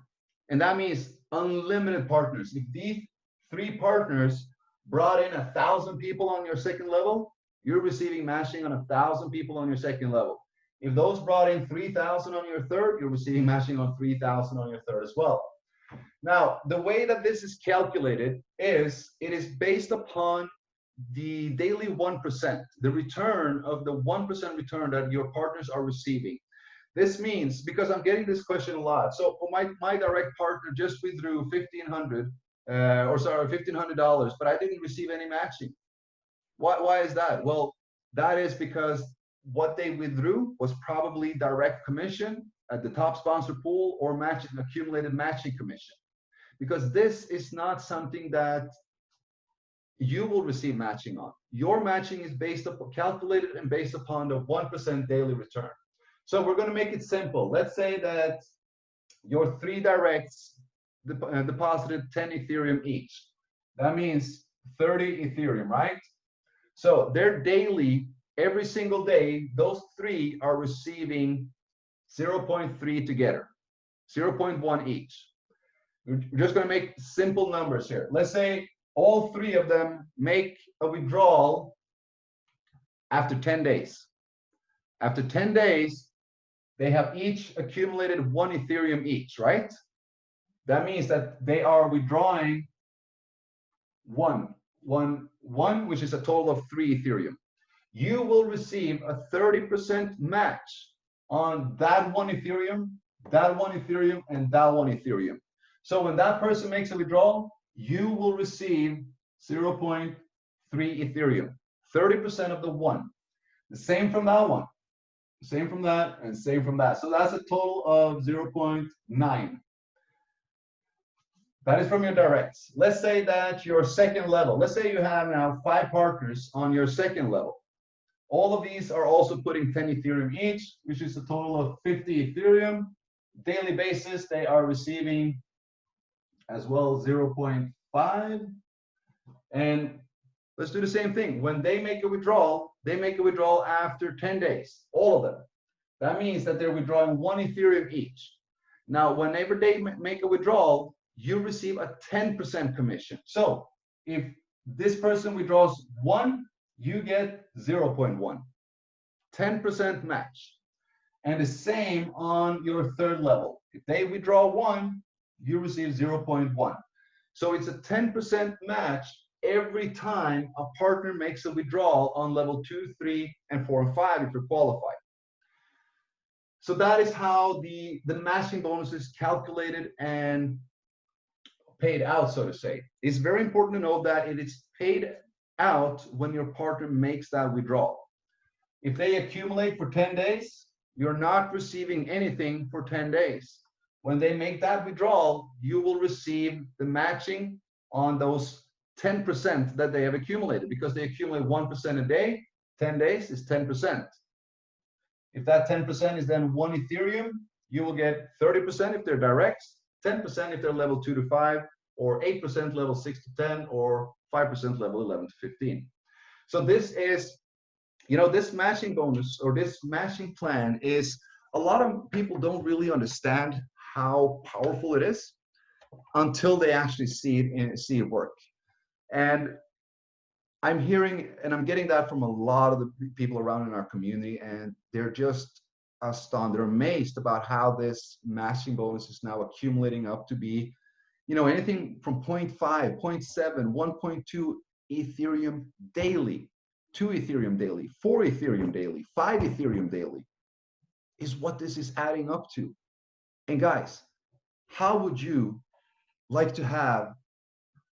And that means unlimited partners. If these 3 partners brought in 1,000 people on your second level, you're receiving matching on 1,000 people on your second level. If those brought in 3,000 on your third, you're receiving matching on 3,000 on your third as well. Now, the way that this is calculated is it is based upon the daily 1%, the return of the 1% return that your partners are receiving. This means, because I'm getting this question a lot, so my direct partner just withdrew $1,500, but I didn't receive any matching. Why is that? Well, that is because what they withdrew was probably direct commission at the top sponsor pool or accumulated matching commission. Because this is not something that you will receive matching on. Your matching is calculated and based upon the 1% daily return. So we're going to make it simple. Let's say that your 3 directs deposited 10 Ethereum each. That means 30 Ethereum, right? So they're daily, every single day, those 3 are receiving 0.3 together, 0.1 each. We're just going to make simple numbers here. Let's say all 3 of them make a withdrawal after 10 days. After 10 days, they have each accumulated 1 Ethereum each, right? That means that they are withdrawing 1, which is a total of 3 Ethereum. You will receive a 30% match on that 1 Ethereum, that 1 Ethereum, and that 1 Ethereum. So when that person makes a withdrawal, you will receive 0.3 Ethereum, 30% of the 1. The same from that one, same from that, and same from that. So that's a total of 0.9. That is from your directs. Let's say that your second level, let's say you have now 5 partners on your second level. All of these are also putting 10 Ethereum each, which is a total of 50 Ethereum. Daily basis, they are receiving as well 0.5. And let's do the same thing. When they make a withdrawal, they make a withdrawal after 10 days, all of them. That means that they're withdrawing 1 Ethereum each. Now, whenever they make a withdrawal, you receive a 10% commission. So if this person withdraws 1, you get 0.1, 10% match. And the same on your third level. If they withdraw 1, you receive 0.1. So it's a 10% match every time a partner makes a withdrawal on level 2, 3, and 4, and 5 if you're qualified. So that is how the matching bonus is calculated and paid out, so to say. It's very important to know that it is paid out when your partner makes that withdrawal. If they accumulate for 10 days, you're not receiving anything for 10 days. When they make that withdrawal, you will receive the matching on those 10% that they have accumulated, because they accumulate 1% a day. 10 days is 10%. If that 10% is then 1 Ethereum, you will get 30% if they're direct, 10% if they're level 2 to 5, or 8% level 6 to 10, or 5% level 11 to 15. So this is, you know, this matching bonus or this matching plan is, a lot of people don't really understand how powerful it is until they actually see it work. And I'm hearing and I'm getting that from a lot of the people around in our community, and they're just astounded. They're amazed about how this matching bonus is now accumulating up to be, you know, anything from 0.5, 0.7, 1.2 Ethereum daily, 2 Ethereum daily, 4 Ethereum daily, 5 Ethereum daily is what this is adding up to. And guys, how would you like to have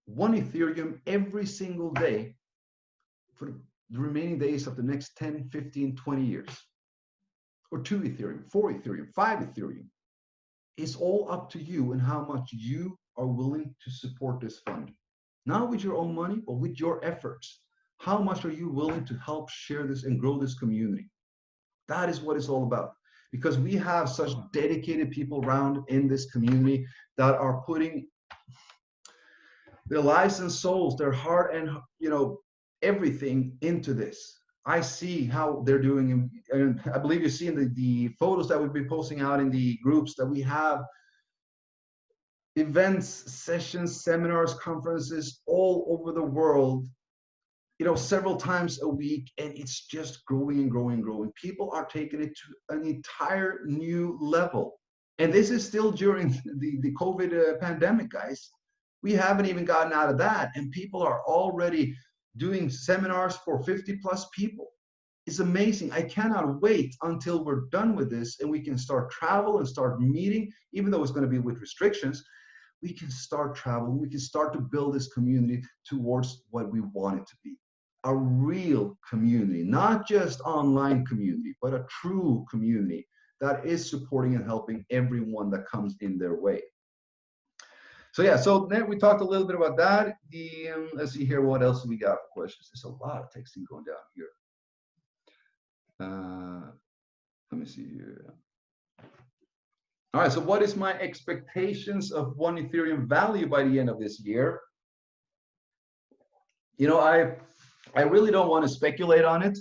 1 Ethereum every single day for the remaining days of the next 10, 15, 20 years? Or 2 Ethereum, 4 Ethereum, 5 Ethereum? It's all up to you and how much you are willing to support this fund. Not with your own money, but with your efforts. How much are you willing to help share this and grow this community? That is what it's all about. Because we have such dedicated people around in this community that are putting their lives and souls, their heart and, you know, everything into this. I see how they're doing, and I believe you see in the photos that we've been posting out in the groups that we have events, sessions, seminars, conferences all over the world, you know, several times a week, and it's just growing and growing and growing. People are taking it to an entire new level. And this is still during the COVID pandemic, guys. We haven't even gotten out of that, and people are already doing seminars for 50 plus people. It's amazing. I cannot wait until we're done with this and we can start travel and start meeting, even though it's going to be with restrictions. We can start traveling. We can start to build this community towards what we want it to be. A real community, not just online community, but a true community that is supporting and helping everyone that comes in their way. So yeah, so then we talked a little bit about that. Let's see here, what else we got for questions? There's a lot of texting going down here. Let me see here. All right, so what is my expectations of 1 Ethereum value by the end of this year? You know, I really don't want to speculate on it,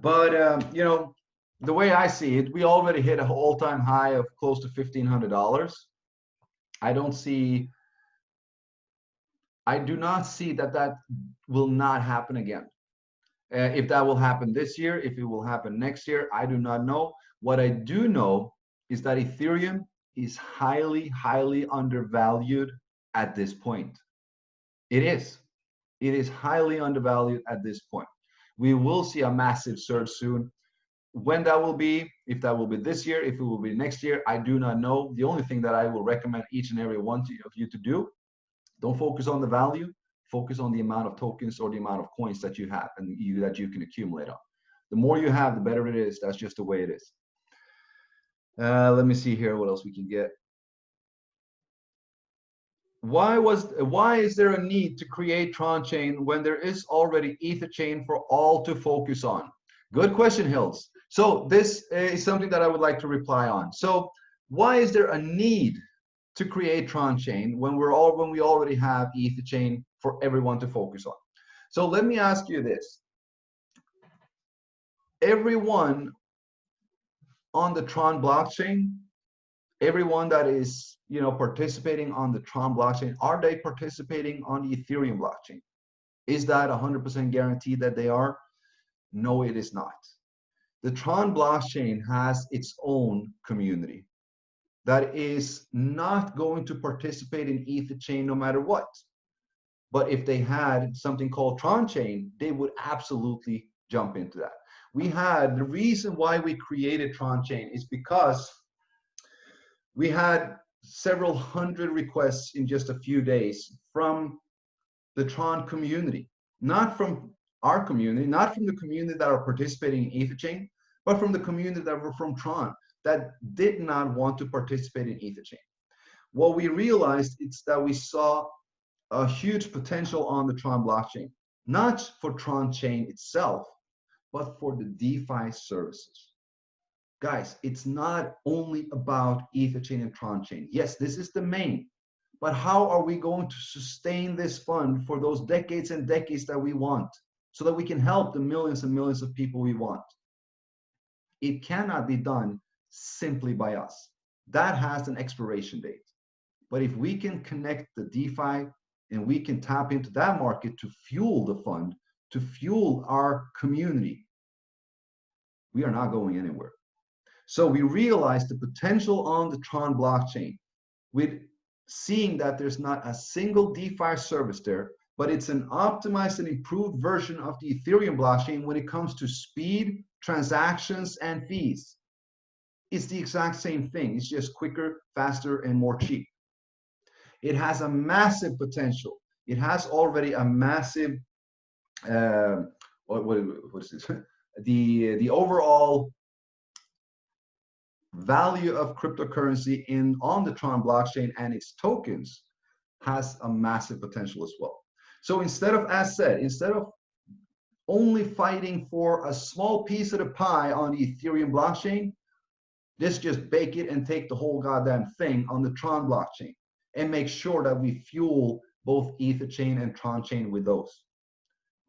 but you know, the way I see it, we already hit an all-time high of close to $1,500. I do not see that will not happen again. If that will happen this year, if it will happen next year, I do not know. What I do know is that Ethereum is highly, highly undervalued at this point. It is. It is highly undervalued at this point. We will see a massive surge soon. When that will be, if that will be this year, if it will be next year, I do not know. The only thing that I will recommend each and every one of you to do, don't focus on the value, focus on the amount of tokens or the amount of coins that you have and that you can accumulate on. The more you have, the better it is. That's just the way it is. Let me see here what else we can get. Why is there a need to create Tron Chain when there is already Ether Chain for all to focus on? Good question, Hills. So this is something that I would like to reply on. So why is there a need to create Tron Chain when we already have Ether Chain for everyone to focus on? So let me ask you this. Everyone on the Tron blockchain everyone that is, participating on the Tron blockchain, are they participating on the Ethereum blockchain? Is that 100% guaranteed that they are? No, it is not. The Tron blockchain has its own community that is not going to participate in Ether chain no matter what. But if they had something called Tron chain, they would absolutely jump into that. The reason why we created Tron chain is because we had several hundred requests in just a few days from the Tron community, not from our community, not from the community that are participating in EtherChain, but from the community that were from Tron that did not want to participate in EtherChain. What we realized is that we saw a huge potential on the Tron blockchain, not for Tron chain itself, but for the DeFi services. Guys, it's not only about EtherChain and Tron chain. Yes, this is the main, but how are we going to sustain this fund for those decades and decades that we want so that we can help the millions and millions of people we want? It cannot be done simply by us. That has an expiration date. But if we can connect the DeFi and we can tap into that market to fuel the fund, to fuel our community, we are not going anywhere. So we realized the potential on the Tron blockchain with seeing that there's not a single DeFi service there, but it's an optimized and improved version of the Ethereum blockchain when it comes to speed, transactions, and fees. It's the exact same thing. It's just quicker, faster, and more cheap. It has a massive potential. It has already a massive, what is this? The overall value of cryptocurrency on the Tron blockchain and its tokens has a massive potential as well. So instead of, as said, instead of only fighting for a small piece of the pie on the Ethereum blockchain, let's just bake it and take the whole goddamn thing on the Tron blockchain and make sure that we fuel both EtherChain and Tron chain with those.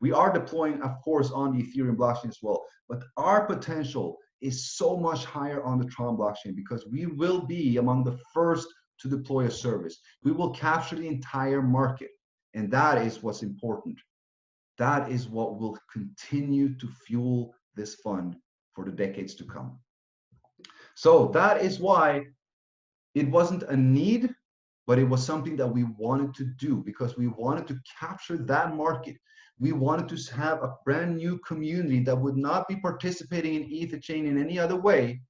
We are deploying, of course, on the Ethereum blockchain as well, but our potential is so much higher on the Tron blockchain because we will be among the first to deploy a service. We will capture the entire market, and that is what's important. That is what will continue to fuel this fund for the decades to come. So that is why it wasn't a need, but it was something that we wanted to do because we wanted to capture that market. We wanted to have a brand new community that would not be participating in EtherChain in any other way,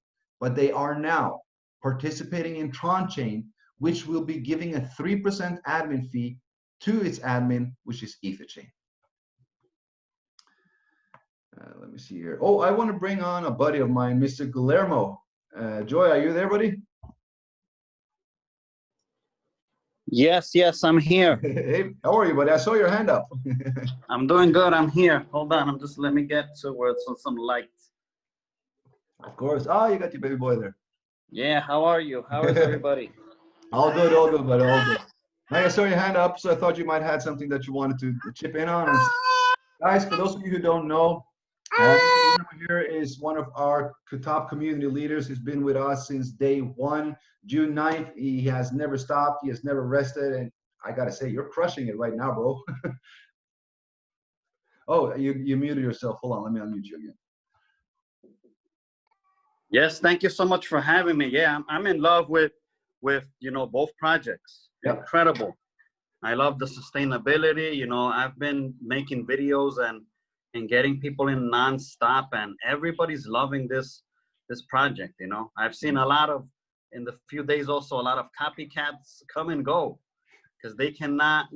but they are now participating in Tron chain, which will be giving a 3% admin fee to its admin, which is EtherChain. Let me see here. Oh, I want to bring on a buddy of mine, Mr. Guillermo. Joy, are you there, buddy? Yes, I'm here. Hey, how are you, buddy? I saw your hand up. I'm doing good. I'm here. Hold on. Let me get to where it's on some light. Of course. Oh, you got your baby boy there. Yeah, how are you? How is everybody? All good, buddy, all good. I saw your hand up, so I thought you might have something that you wanted to chip in on. And guys, for those of you who don't know, here is one of our top community leaders. He's been with us since day one, June 9th. He has never stopped. He has never rested. And I got to say, you're crushing it right now, bro. Oh, you muted yourself. Hold on. Let me unmute you again. Yes, thank you so much for having me. Yeah, I'm in love with both projects. Yep. Incredible. I love the sustainability. I've been making videos and getting people in nonstop, and everybody's loving this project. I've seen a lot of, in the few days also, a lot of copycats come and go because they cannot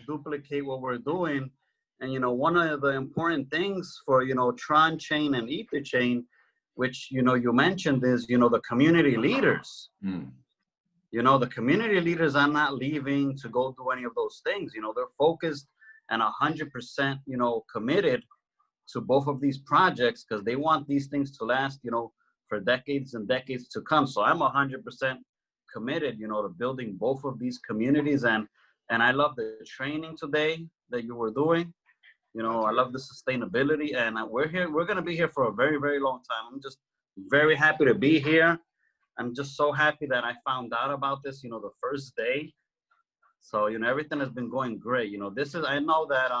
duplicate what we're doing. And one of the important things for Tron chain and Ether chain, which you mentioned, is the community leaders. The community leaders are not leaving to go do any of those things. They're focused and 100% committed to both of these projects because they want these things to last, for decades and decades to come. So I'm 100% committed, to building both of these communities. And I love the training today that you were doing. I love the sustainability, and we're going to be here for a very, very long time. I'm just very happy to be here. I'm just so happy that I found out about this, the first day. So, everything has been going great. I know that,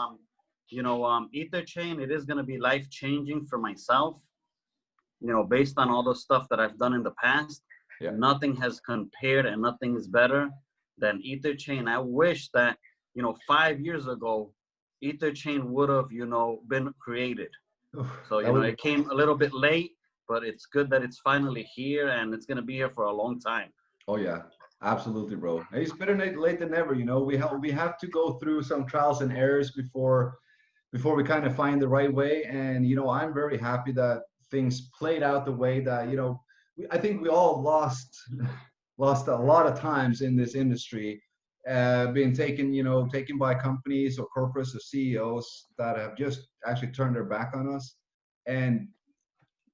Ether chain, it is going to be life changing for myself, based on all the stuff that I've done in the past. Yeah. Nothing has compared and nothing is better than Ether chain. I wish that, 5 years ago, Ether chain would have, been created. So, it came a little bit late, but it's good that it's finally here and it's going to be here for a long time. Oh yeah, absolutely, bro. It's better late than never. We have to go through some trials and errors before we kind of find the right way. And I'm very happy that things played out the way that I think we all lost a lot of times in this industry, being taken by companies or corporates or CEOs that have just actually turned their back on us. And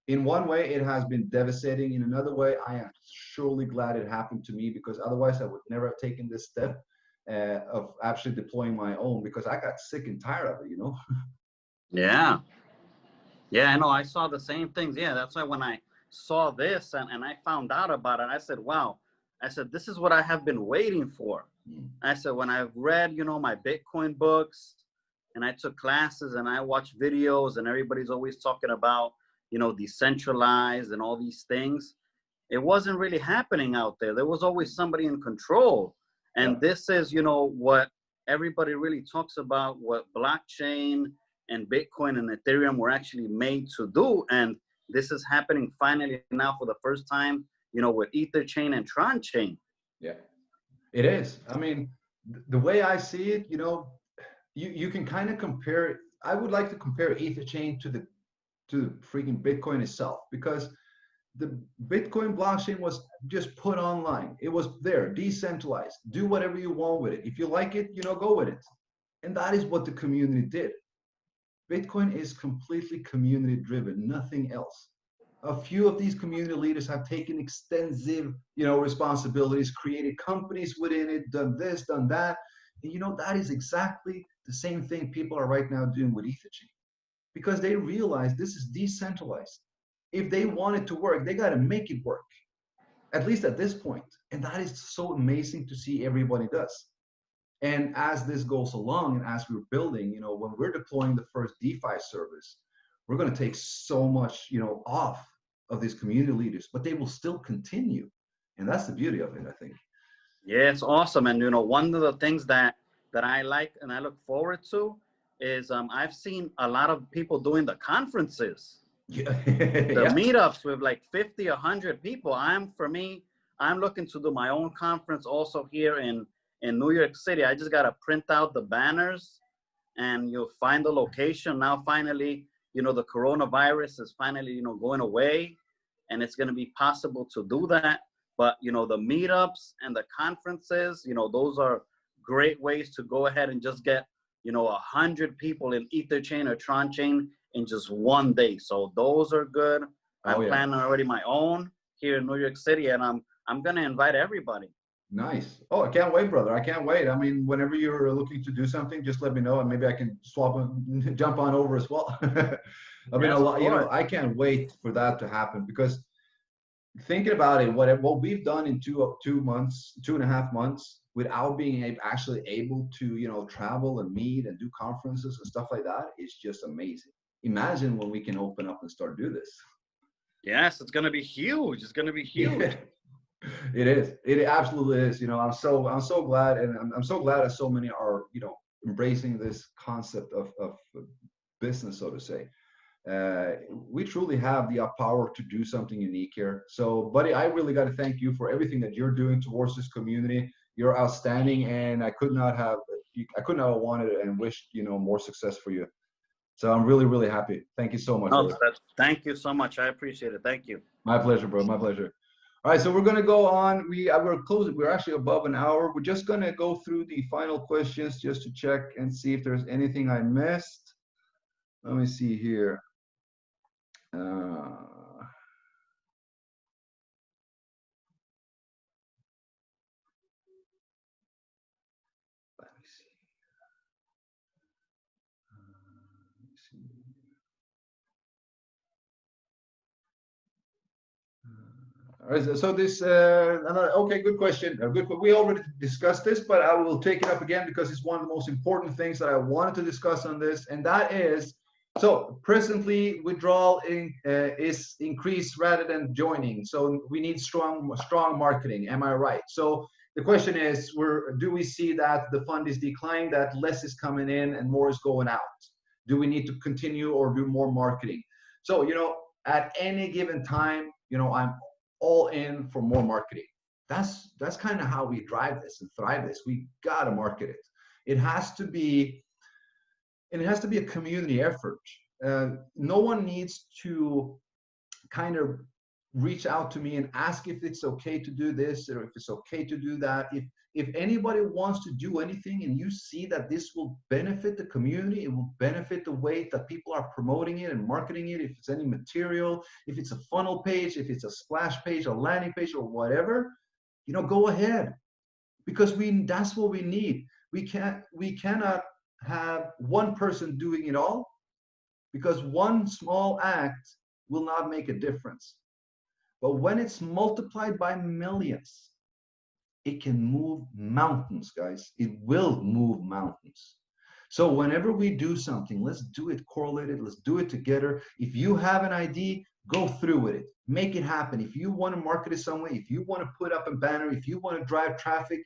in one way, it has been devastating. In another way, I am surely glad it happened to me, because otherwise I would never have taken this step of actually deploying my own, because I got sick and tired of it. Yeah. Yeah, I know. I saw the same things. Yeah, that's why when I saw this and I found out about it, I said, wow. I said, this is what I have been waiting for. I said, when I've read, my Bitcoin books and I took classes and I watched videos and everybody's always talking about, decentralized and all these things, it wasn't really happening out there. There was always somebody in control. And this is, what everybody really talks about, what blockchain and Bitcoin and Ethereum were actually made to do. And this is happening finally now for the first time, with Ether chain and Tron chain. Yeah, it is. I mean, the way I see it, you can kind of compare it. I would like to compare Ether chain to the freaking Bitcoin itself, because the Bitcoin blockchain was just put online. It was there, decentralized. Do whatever you want with it. If you like it, go with it. And that is what the community did. Bitcoin is completely community driven, nothing else. A few of these community leaders have taken extensive, responsibilities, created companies within it, done this, done that. And that is exactly the same thing people are right now doing with EtherChain, because they realize this is decentralized. If they want it to work, they got to make it work, at least at this point. And that is so amazing to see everybody does. And as this goes along and as we're building, when we're deploying the first DeFi service, we're going to take so much, off of these community leaders, but they will still continue. And that's the beauty of it, I think. Yeah, it's awesome. And, one of the things that I like and I look forward to is I've seen a lot of people doing the conferences, the meetups with like 50, 100 people. I'm looking to do my own conference also here in New York City. I just got to print out the banners and you'll find the location. Now, finally, the coronavirus is finally, going away, and it's going to be possible to do that. But, the meetups and the conferences, those are great ways to go ahead and just get, 100 people in Ether chain or Tron chain in just one day. So those are good. I'm planning already my own here in New York City, and I'm going to invite everybody. Nice. Oh, I can't wait, brother. I can't wait. I mean, whenever you're looking to do something, just let me know, and maybe I can jump on over as well. I mean, I can't wait for that to happen, because thinking about it, what we've done in 2.5 months, without being actually able to, travel and meet and do conferences and stuff like that, is just amazing. Imagine when we can open up and start do this. Yes, it's going to be huge. It's going to be huge. Yeah. It is. It absolutely is. I'm so glad, and I'm so glad that so many are, embracing this concept of business, so to say. We truly have the power to do something unique here. So, buddy, I really got to thank you for everything that you're doing towards this community. You're outstanding, and I could not have wanted and wished, more success for you. So I'm really, really happy. Thank you so much. No, thank you so much. I appreciate it. Thank you. My pleasure, bro. My pleasure. All right, so we're gonna go on. We're closing. We're actually above an hour. We're just gonna go through the final questions just to check and see if there's anything I missed. Let me see here. Let me see. So this, okay, good question. We already discussed this, but I will take it up again because it's one of the most important things that I wanted to discuss on this, and that is, so presently withdrawal is increased rather than joining. So we need strong marketing. Am I right? So the question is, do we see that the fund is declining, that less is coming in and more is going out? Do we need to continue or do more marketing? So, at any given time, I'm all in for more marketing. That's kind of how we drive this and thrive this. We gotta market it. It has to be a community effort. No one needs to kind of reach out to me and ask if it's okay to do this or if it's okay to do that. If anybody wants to do anything and you see that this will benefit the community, it will benefit the way that people are promoting it and marketing it, if it's any material, if it's a funnel page, if it's a splash page, a landing page, or whatever, go ahead. Because that's what we need. We cannot have one person doing it all, because one small act will not make a difference. But when it's multiplied by millions, it can move mountains, guys. It will move mountains. So whenever we do something, let's do it correlated. Let's do it together. If you have an idea, go through with it. Make it happen. If you want to market it some way, if you want to put up a banner, if you want to drive traffic,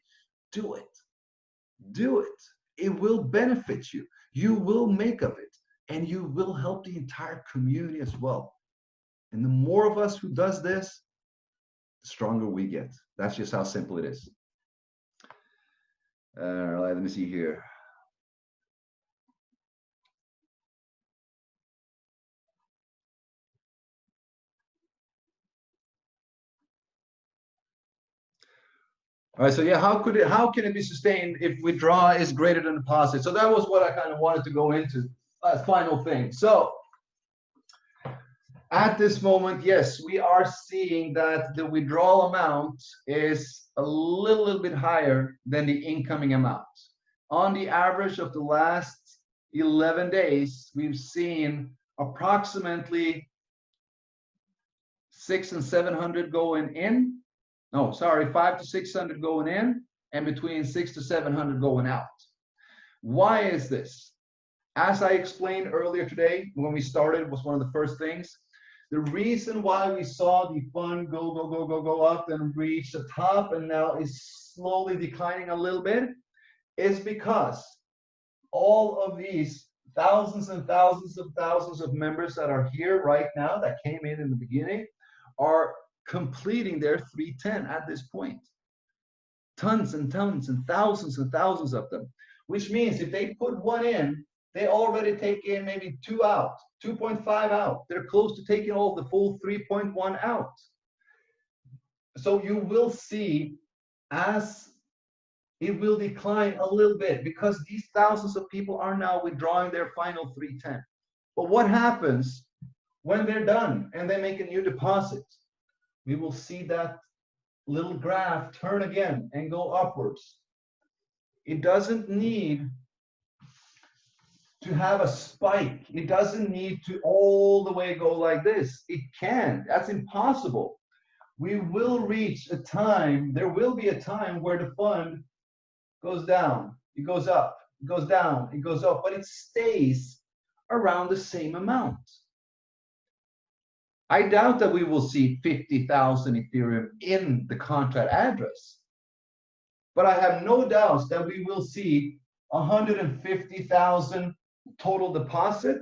do it. Do it. It will benefit you. You will make of it. And you will help the entire community as well. And the more of us who does this, the stronger we get. That's just how simple it is. Let me see here. All right, so yeah, how can it be sustained if withdrawal is greater than deposit? So that was what I kind of wanted to go into as final thing. So at this moment, yes, we are seeing that the withdrawal amount is a little bit higher than the incoming amount. On the average of the last 11 days, we've seen approximately 600 and 700 going in. No, sorry, 500 to 600 going in and between 600 to 700 going out. Why is this? As I explained earlier today, when we started, was one of the first things. The reason why we saw the fund go up and reach the top and now is slowly declining a little bit is because all of these thousands and thousands of members that are here right now that came in the beginning are completing their 310 at this point. Tons and tons and thousands of them, which means if they put one in, they already take in maybe 2 out, 2.5 out. They're close to taking all the full 3.1 out. So you will see as it will decline a little bit because these thousands of people are now withdrawing their final 310. But what happens when they're done and they make a new deposit? We will see that little graph turn again and go upwards. It doesn't need to have a spike. It doesn't need to all the way go like this. It can. That's impossible. We will reach a time, there will be a time where the fund goes down, it goes up, it goes down, it goes up, but it stays around the same amount. I doubt that we will see 50,000 Ethereum in the contract address, but I have no doubts that we will see 150,000 total deposit,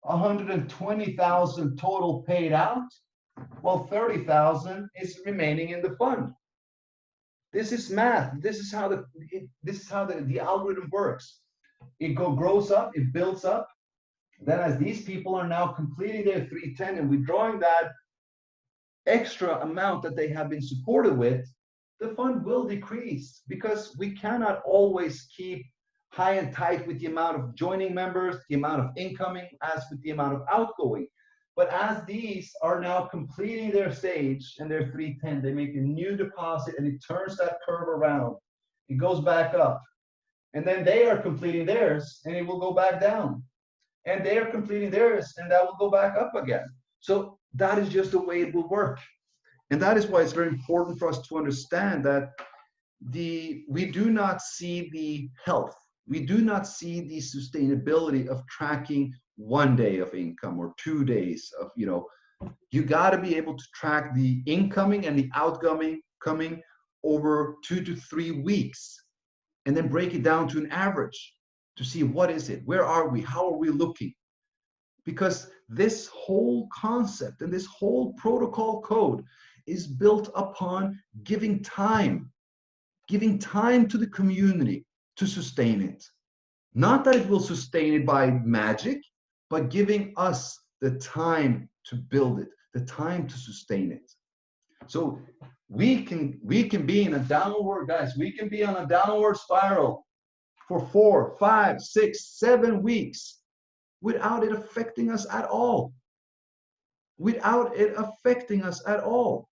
120,000 total paid out, while 30,000 is remaining in the fund. This is math. This is how the algorithm works. It grows up, it builds up. Then as these people are now completing their 310 and withdrawing that extra amount that they have been supported with, the fund will decrease because we cannot always keep high and tight with the amount of joining members, the amount of incoming as with the amount of outgoing. But as these are now completing their stage and their 310, they make a new deposit and it turns that curve around. It goes back up. And then they are completing theirs and it will go back down. And they are completing theirs and that will go back up again. So that is just the way it will work. And that is why it's very important for us to understand that we do not see the health, we do not see the sustainability of tracking 1 day of income or 2 days of, you got to be able to track the incoming and the outgoing coming over 2 to 3 weeks, and then break it down to an average to see what is it, where are we, how are we looking. Because this whole concept and this whole protocol code is built upon giving time to the community to sustain it. Not that it will sustain it by magic, but giving us the time to build it, the time to sustain it. So we can be in a downward, guys, we can be on a downward spiral for 4, 5, 6, 7 weeks without it affecting us at all. Without it affecting us at all.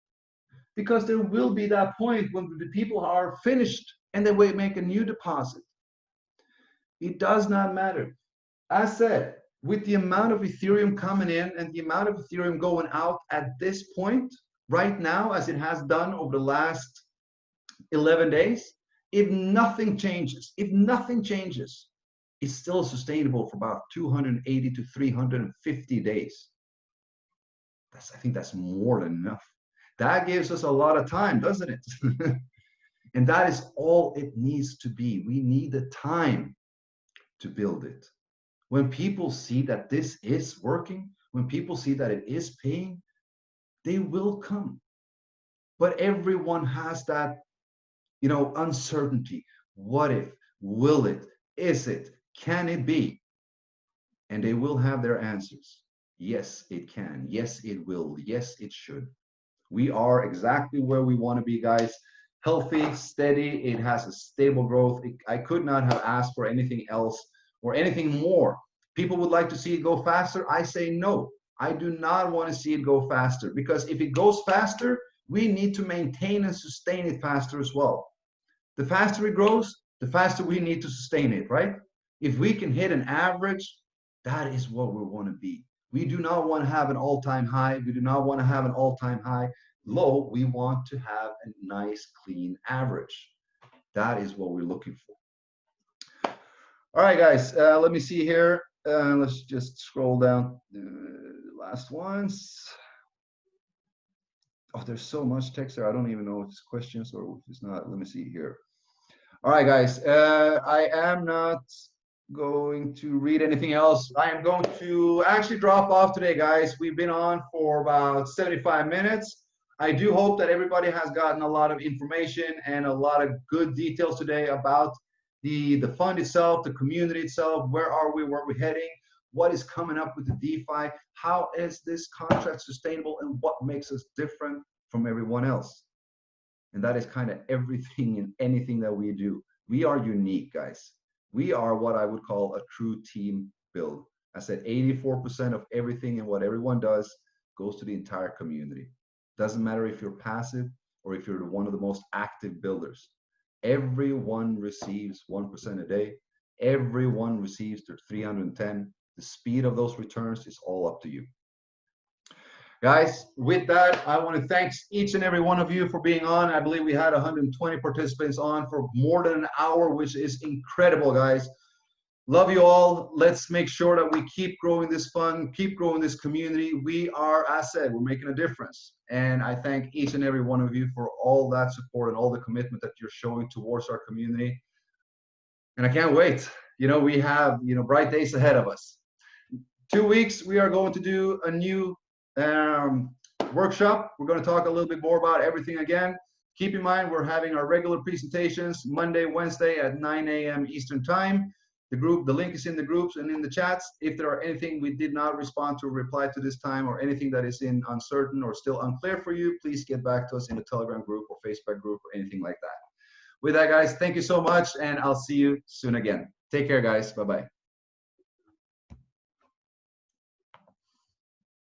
Because there will be that point when the people are finished and they will make a new deposit. It does not matter. As said, with the amount of Ethereum coming in and the amount of Ethereum going out at this point, right now, as it has done over the last 11 days, if nothing changes, it's still sustainable for about 280 to 350 days. I think that's more than enough. That gives us a lot of time, doesn't it? And that is all it needs to be. We need the time to build it. When people see that this is working, when people see that it is paying, they will come. But everyone has that, uncertainty. What if? Will it? Is it? Can it be? And they will have their answers. Yes, it can. Yes, it will. Yes, it should. We are exactly where we want to be, guys. Healthy, steady. It has a stable growth. I could not have asked for anything else or anything more. People would like to see it go faster. I say no. I do not want to see it go faster, because if it goes faster, we need to maintain and sustain it faster as well. The faster it grows, the faster we need to sustain it, right? If we can hit an average, that is what we want to be. We do not want to have an all-time high. We do not want to have an all-time high low. We want to have a nice, clean average. That is what we're looking for. All right, guys, let me see here. Let's just scroll down the last ones. Oh, there's so much text there. I don't even know if it's questions or if it's not. Let me see here. All right, guys, I am not going to read anything else. I am going to actually drop off today, guys. We've been on for about 75 minutes. I do hope that everybody has gotten a lot of information and a lot of good details today about the fund itself, the community itself. Where are we? Where are we heading? What is coming up with the DeFi? How is this contract sustainable, and what makes us different from everyone else? And that is kind of everything and anything that we do. We are unique, guys. We are what I would call a true team build. I said 84% of everything and what everyone does goes to the entire community. Doesn't matter if you're passive or if you're one of the most active builders. Everyone receives 1% a day. Everyone receives their 310. The speed of those returns is all up to you. Guys, with that, I want to thank each and every one of you for being on. I believe we had 120 participants on for more than an hour, which is incredible, guys. Love you all. Let's make sure that we keep growing this fund, keep growing this community. We are, as said, we're making a difference. And I thank each and every one of you for all that support and all the commitment that you're showing towards our community. And I can't wait. We have, bright days ahead of us. 2 weeks, we are going to do a new workshop. We're going to talk a little bit more about everything again. Keep in mind, we're having our regular presentations Monday, Wednesday at 9 a.m. Eastern time. The link is in the groups and in the chats. If there are anything we did not respond to or reply to this time, or anything that is uncertain or still unclear for you, please get back to us in the Telegram group or Facebook group or anything like that. With that, guys, thank you so much, and I'll see you soon again. Take care, guys. Bye-bye.